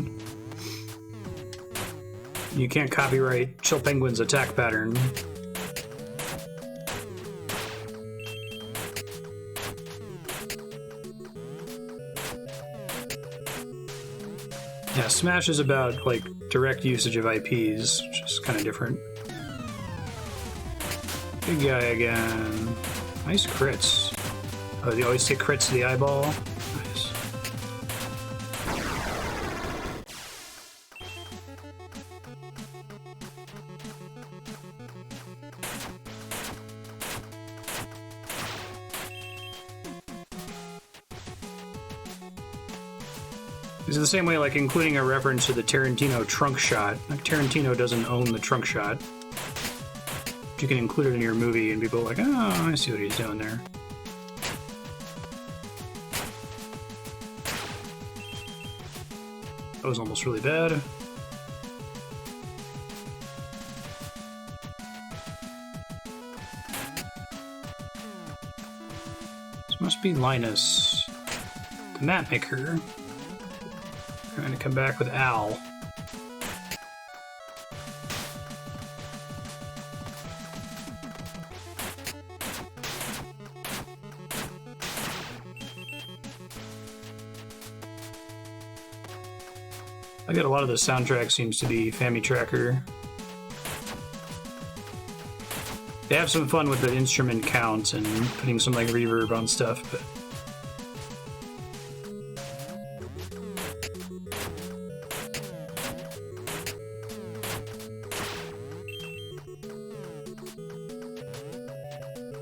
You can't copyright Chill Penguin's attack pattern. Yeah, Smash is about, like, direct usage of IPs, which is kind of different. Big guy again. Nice crits. Oh, they always take crits to the eyeball. Nice. This is the same way, like, including a reference to the Tarantino trunk shot. Like, Tarantino doesn't own the trunk shot. You can include it in your movie, and people are like, oh, I see what he's doing there. That was almost really bad. This must be Linus, the map maker. Trying to come back with Al. I get a lot of the soundtrack seems to be Family Tracker. They have some fun with the instrument counts and putting some like reverb on stuff, but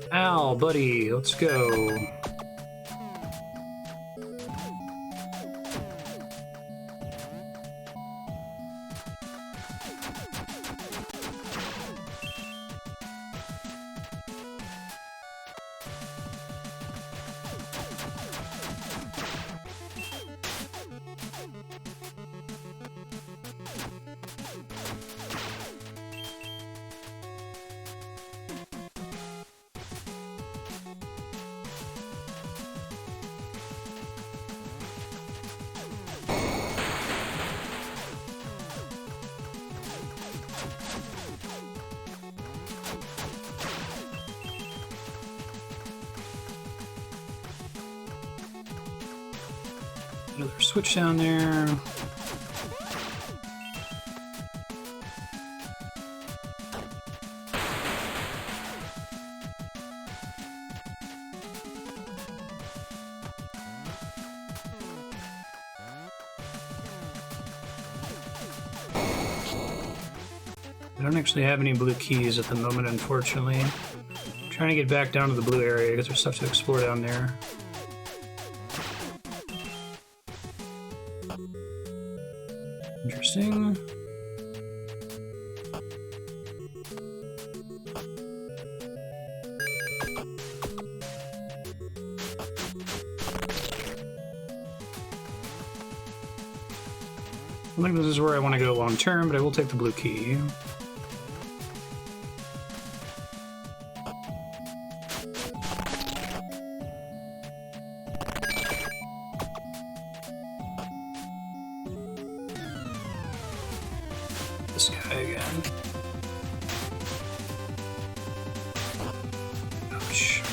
Al, buddy, let's go. Another switch down there. I don't actually have any blue keys at the moment, unfortunately. I'm trying to get back down to the blue area because there's stuff to explore down there. Interesting. I think this is where I want to go long term, but I will take the blue key. This guy again. Ouch.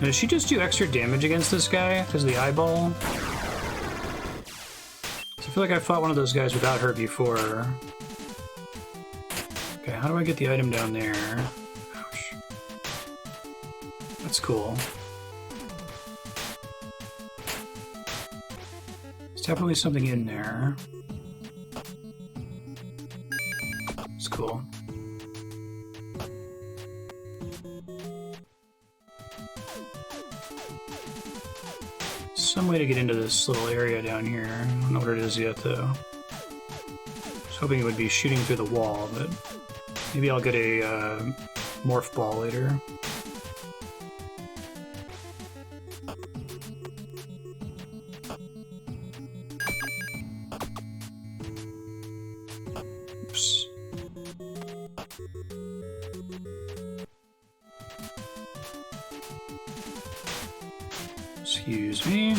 Now, does she just do extra damage against this guy because of the eyeball? I feel like I fought one of those guys without her before. Okay, how do I get the item down there? Ouch. That's cool. There's definitely something in there. It's cool. Some way to get into this little area down here. I don't know what it is yet, though. I was hoping it would be shooting through the wall, but maybe I'll get a morph ball later. Oops. Excuse me.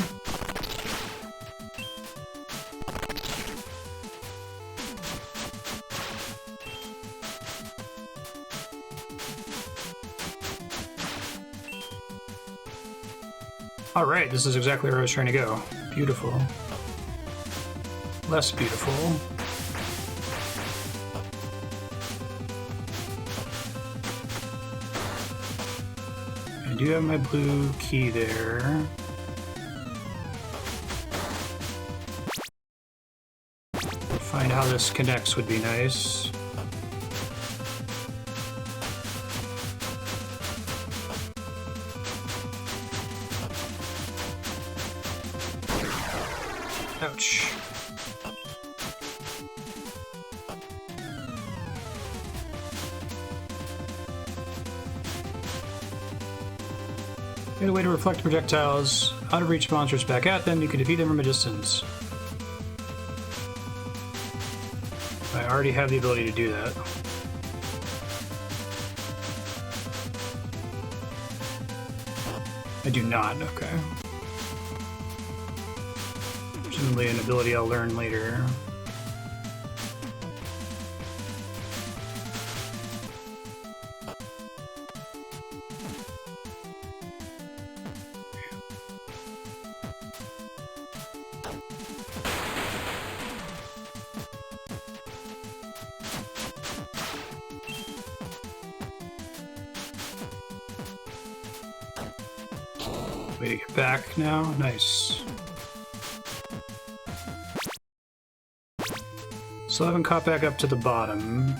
All right, this is exactly where I was trying to go. Beautiful. Less beautiful. I do have my blue key there. Find how this connects would be nice. Ouch. Get a way to reflect projectiles out of reach monsters back at them. You can defeat them from a distance. I already have the ability to do that. I do not, okay. Presumably an ability I'll learn later. Way to get back now. Nice. Still haven't caught back up to the bottom.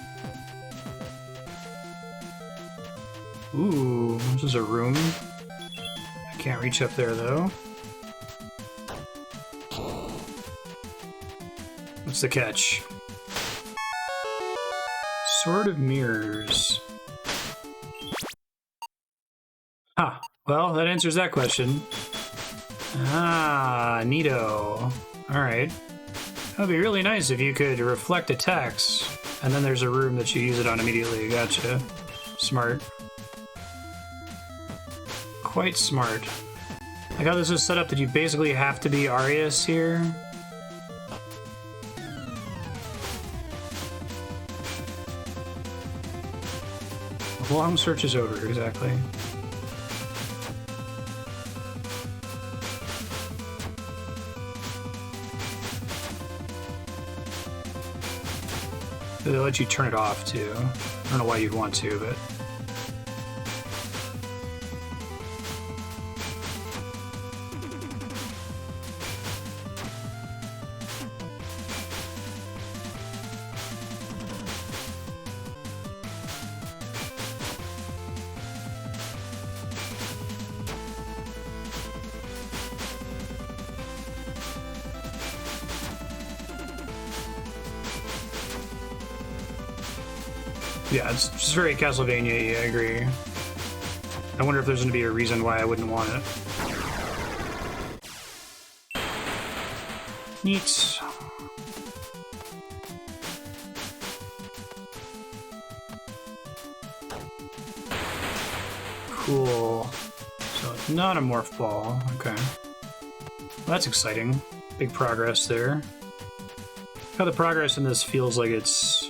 Ooh, this is a room. I can't reach up there though. What's the catch? Sword of Mirrors. Ah. Well, that answers that question. Ah, neato. Alright. That would be really nice if you could reflect attacks, and then there's a room that you use it on immediately. Gotcha. Smart. Quite smart. Like how this is set up that you basically have to be Arius here. The long search is over, exactly. They let you turn it off too. I don't know why you'd want to, but yeah, it's just very Castlevania-y, I agree. I wonder if there's going to be a reason why I wouldn't want it. Neat. Cool. So it's not a morph ball. Okay. Well, that's exciting. Big progress there. How the progress in this feels like it's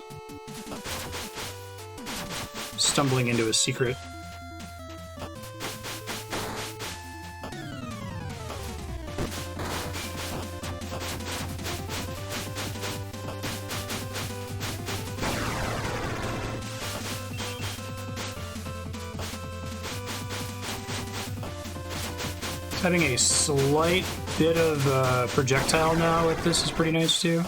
stumbling into a secret. Having a slight bit of projectile now with this is pretty nice too.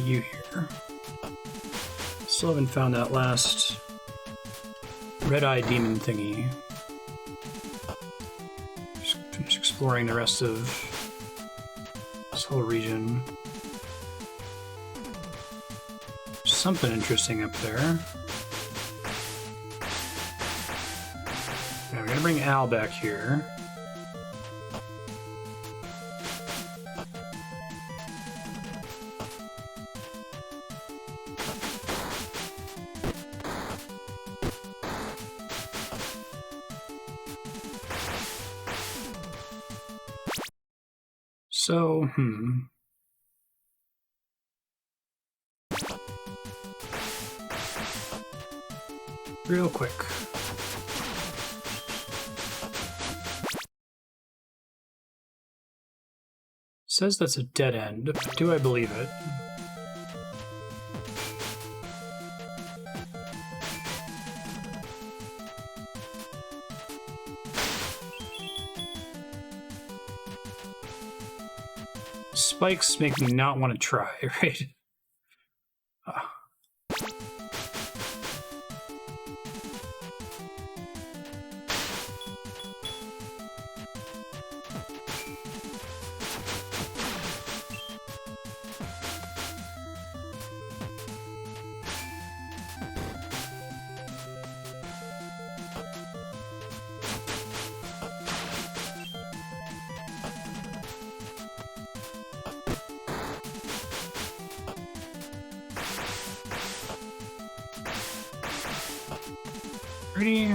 You here. Still haven't found that last red-eye demon thingy. Just finish exploring the rest of this whole region. Something interesting up there. Okay, we're gonna bring Al back here. So, real quick. Says that's a dead end. Do I believe it? Spikes make me not want to try, right? pretty.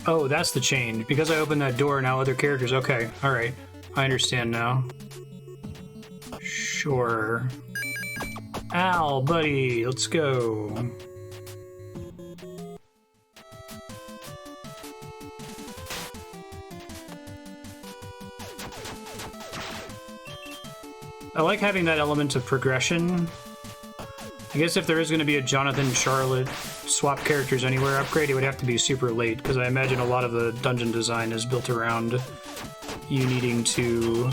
Oh, that's the change. Because I opened that door, now other characters. Okay, alright. I understand now. Sure. Al, buddy, let's go. I like having that element of progression. I guess if there is going to be a Jonathan Charlotte swap characters anywhere upgrade, it would have to be super late, because I imagine a lot of the dungeon design is built around you needing to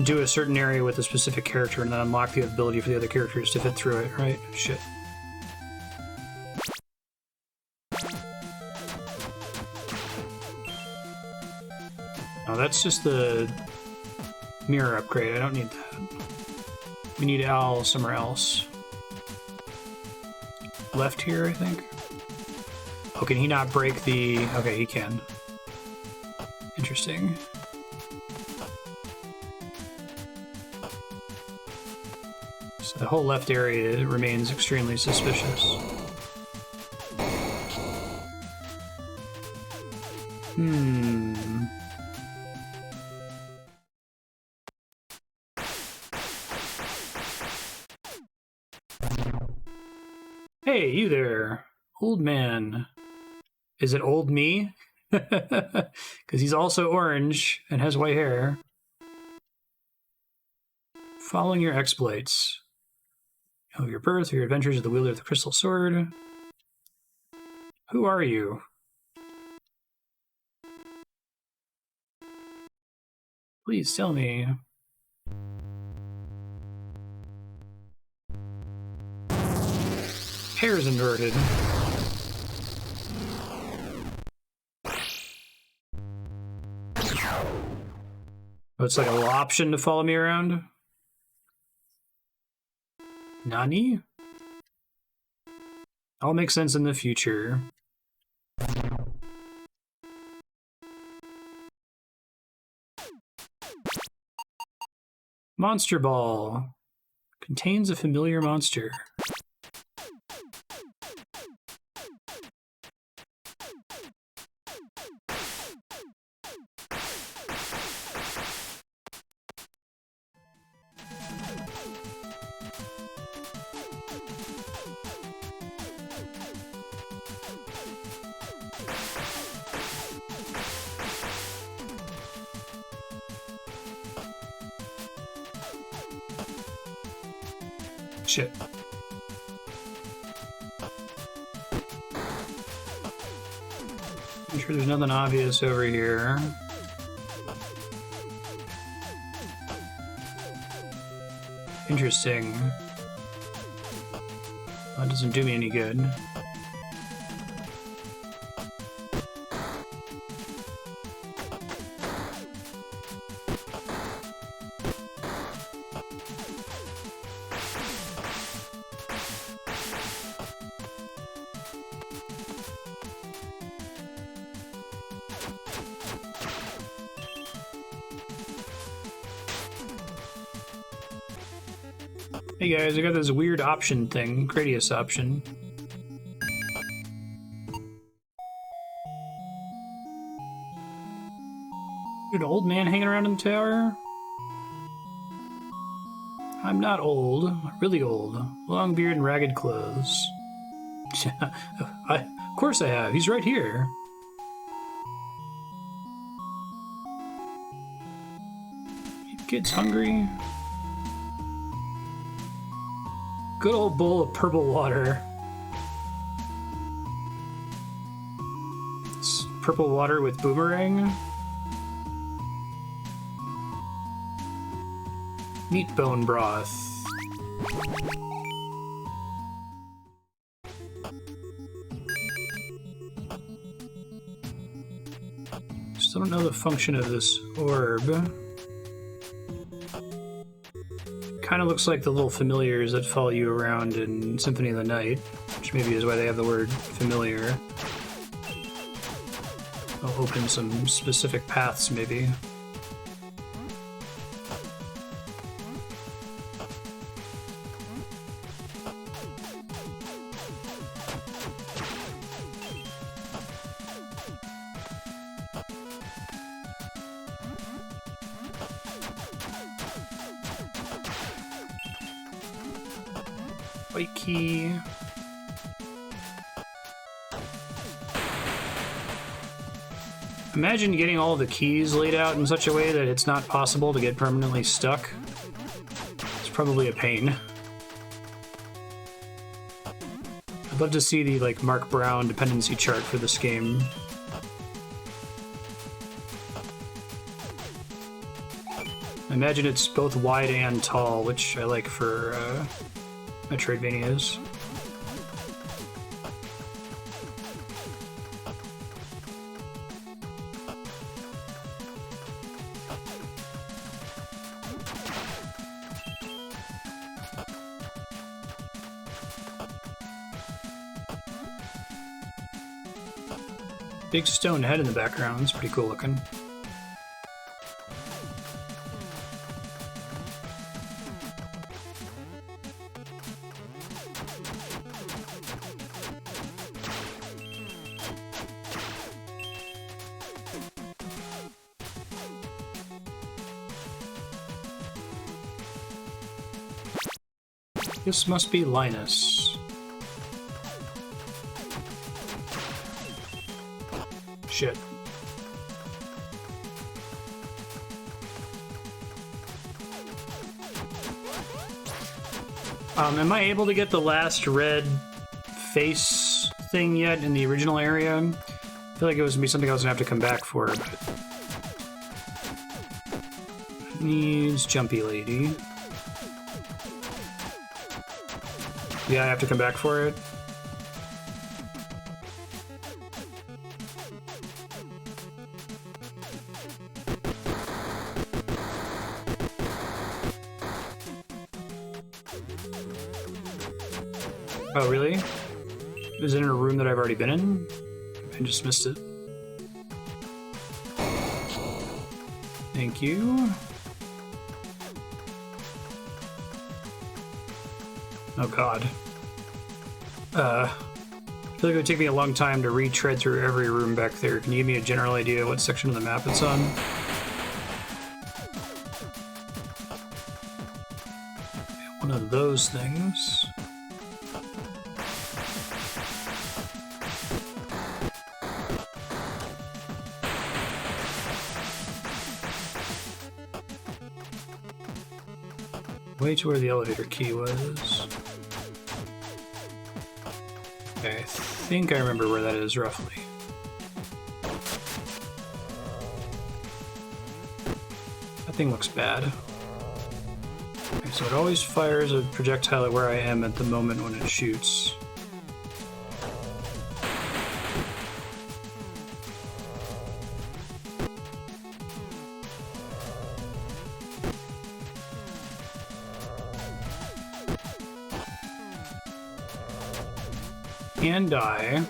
do a certain area with a specific character and then unlock the ability for the other characters to fit through it, right? Shit. Oh, that's just the mirror upgrade. I don't need that. We need Al somewhere else. Left here, I think. Oh, can he not break the... Okay, he can. Interesting. So the whole left area remains extremely suspicious. Hey, you there, old man. Is it old me? Because he's also orange and has white hair. Following your exploits. Oh, your birth, your adventures of the wielder of the crystal sword. Who are you? Please tell me. Hair's inverted. Oh, it's like a little option to follow me around? Nani? All makes sense in the future. Monster Ball. Contains a familiar monster. Shit. I'm sure there's nothing obvious over here. Interesting. That doesn't do me any good. Hey guys, I got this weird option thing, Gradius option. An old man hanging around in the tower? I'm not old, really old. Long beard and ragged clothes. Of course I have, he's right here. Kid's hungry. Good old bowl of purple water. It's purple water with boomerang. Meat bone broth. Still don't know the function of this orb. Kind of looks like the little familiars that follow you around in Symphony of the Night, which maybe is why they have the word familiar. I'll open some specific paths, maybe. White key. Imagine getting all the keys laid out in such a way that it's not possible to get permanently stuck. It's probably a pain. I'd love to see the, like, Mark Brown dependency chart for this game. Imagine it's both wide and tall, which I like for Metroidvanias. Big stone head in the background, it's pretty cool looking. This must be Linus. Shit. Am I able to get the last red face thing yet in the original area? I feel like it was gonna be something I was gonna have to come back for, but... Needs Jumpy Lady. Yeah, I have to come back for it. Oh, really? Is it in a room that I've already been in? I just missed it. Thank you. Oh god. I feel like it would take me a long time to retread through every room back there. Can you give me a general idea what section of the map it's on? One of those things. Way to where the elevator key was. Okay, I think I remember where that is roughly. That thing looks bad. Okay, so it always fires a projectile at where I am at the moment when it shoots. And die.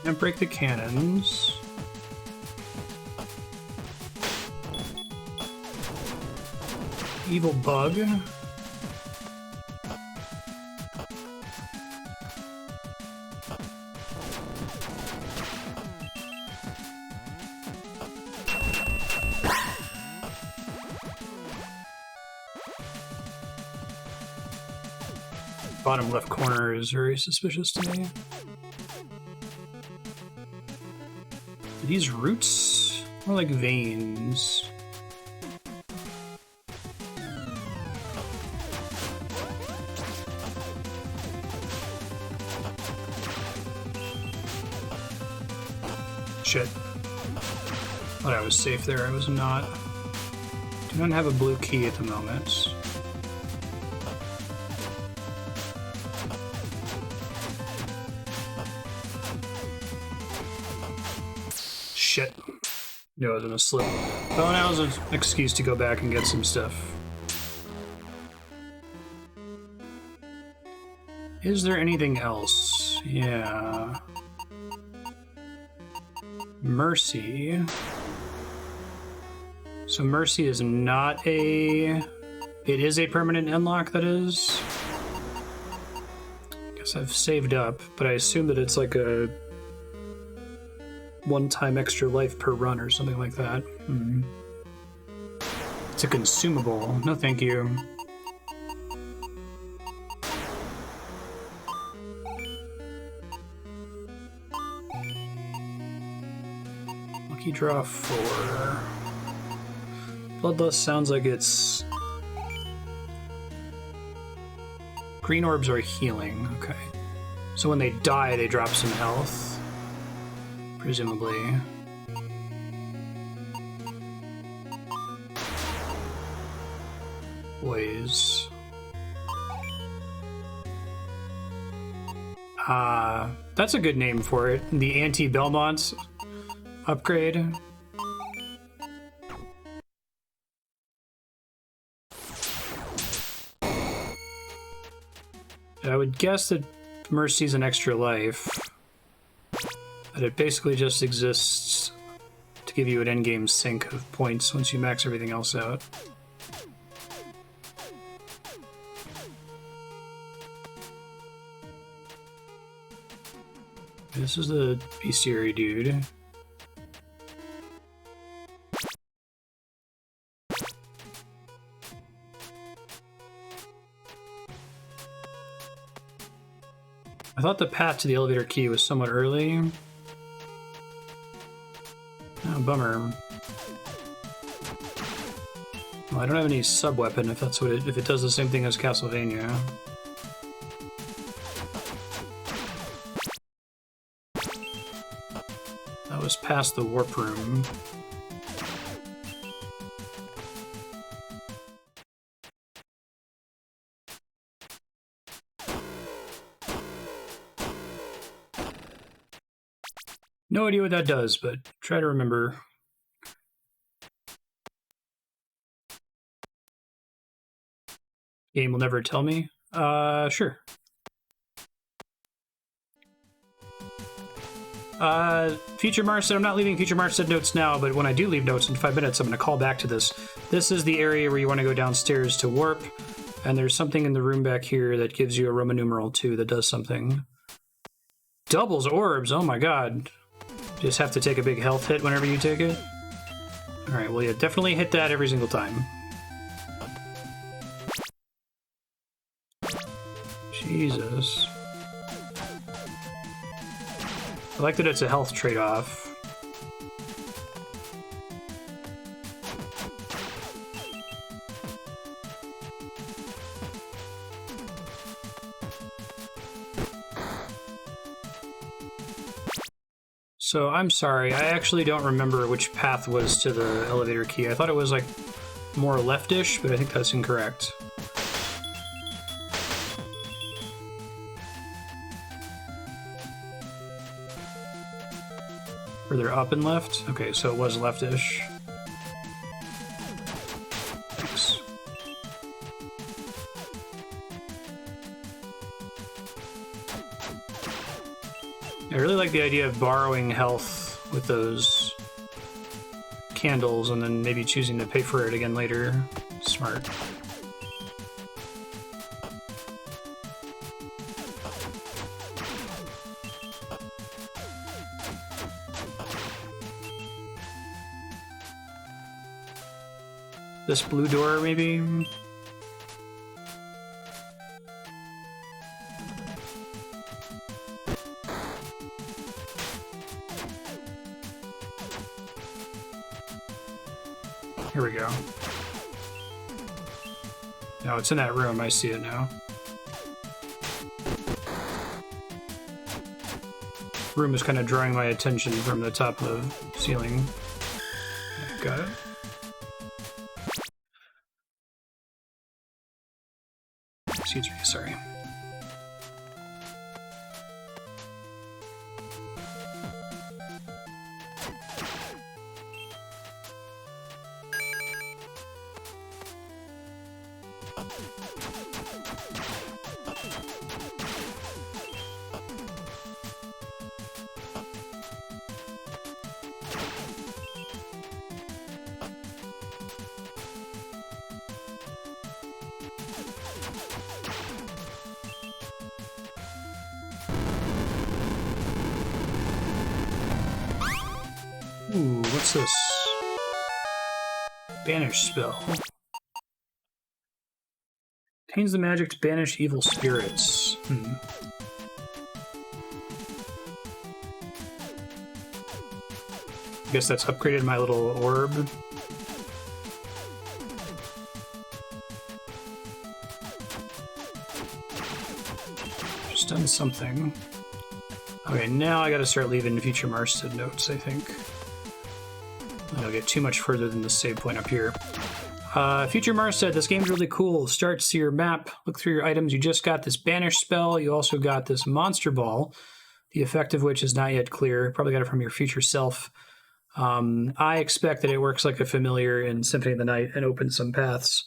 And break the cannons. Evil bug. Bottom left corner is very suspicious to me. These roots are like veins. Shit. Thought I was safe there, I was not. Do not have a blue key at the moment. Shit. No, I was gonna slip. Oh, now is an excuse to go back and get some stuff. Is there anything else? Yeah. Mercy. So Mercy is not a... It is a permanent endlock, that is. Guess I've saved up, but I assume that it's like a one-time extra life per run or something like that. It's a consumable. No, thank you. Lucky draw 4. Bloodlust sounds like it's... Green orbs are healing, okay. So when they die, they drop some health, presumably. Ways. That's a good name for it. The anti-Belmont upgrade. I would guess that Mercy's an extra life, but it basically just exists to give you an endgame sink of points once you max everything else out. This is the Bestiary dude. I thought the path to the elevator key was somewhat early. Oh, bummer. Well, I don't have any sub-weapon if that's what if it does the same thing as Castlevania. That was past the warp room. No idea what that does, but try to remember. Game will never tell me? Sure. Future Marstead, I'm not leaving Future Marstead notes now, but when I do leave notes in 5 minutes, I'm going to call back to this. This is the area where you want to go downstairs to warp, and there's something in the room back here that gives you a Roman numeral 2 that does something. Doubles orbs, oh my god. Just have to take a big health hit whenever you take it. Alright, well, yeah, definitely hit that every single time. Jesus. I like that it's a health trade-off. So, I'm sorry, I actually don't remember which path was to the elevator key. I thought it was, like, more leftish, but I think that's incorrect. Further up and left? Okay, so it was leftish. Thanks. I really like the idea of borrowing health with those candles and then maybe choosing to pay for it again later. Smart. This blue door, maybe? Here we go. No, it's in that room. I see it now. Room is kind of drawing my attention from the top of the ceiling. Got it. Excuse me, sorry. Ooh, what's this? Banish spell. Contains the magic to banish evil spirits. I guess that's upgraded my little orb. Just done something. Okay, now I gotta start leaving future Marstead notes, I think. I don't get too much further than the save point up here. Future Marstead, this game's really cool. Start to see your map, look through your items. You just got this Banish spell. You also got this Monster Ball, the effect of which is not yet clear. Probably got it from your future self. I expect that it works like a familiar in Symphony of the Night and opens some paths.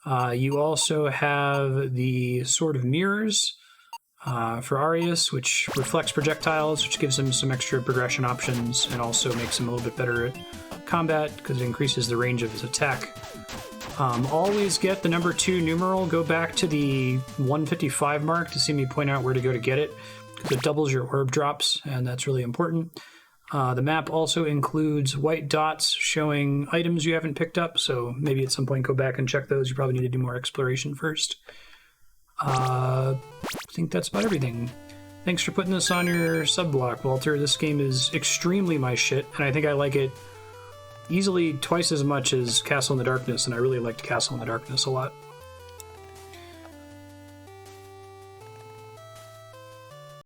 You also have the Sword of Mirrors for Arius, which reflects projectiles, which gives him some extra progression options and also makes him a little bit better at combat because it increases the range of his attack. Always get the number 2 numeral. Go back to the 155 mark to see me point out where to go to get it, because it doubles your orb drops, and that's really important. The map also includes white dots showing items you haven't picked up, so maybe at some point go back and check those. You probably need to do more exploration first. I think that's about everything. Thanks for putting this on your sub-block, Walter. This game is extremely my shit, and I think I like it easily twice as much as Castle in the Darkness, and I really liked Castle in the Darkness a lot.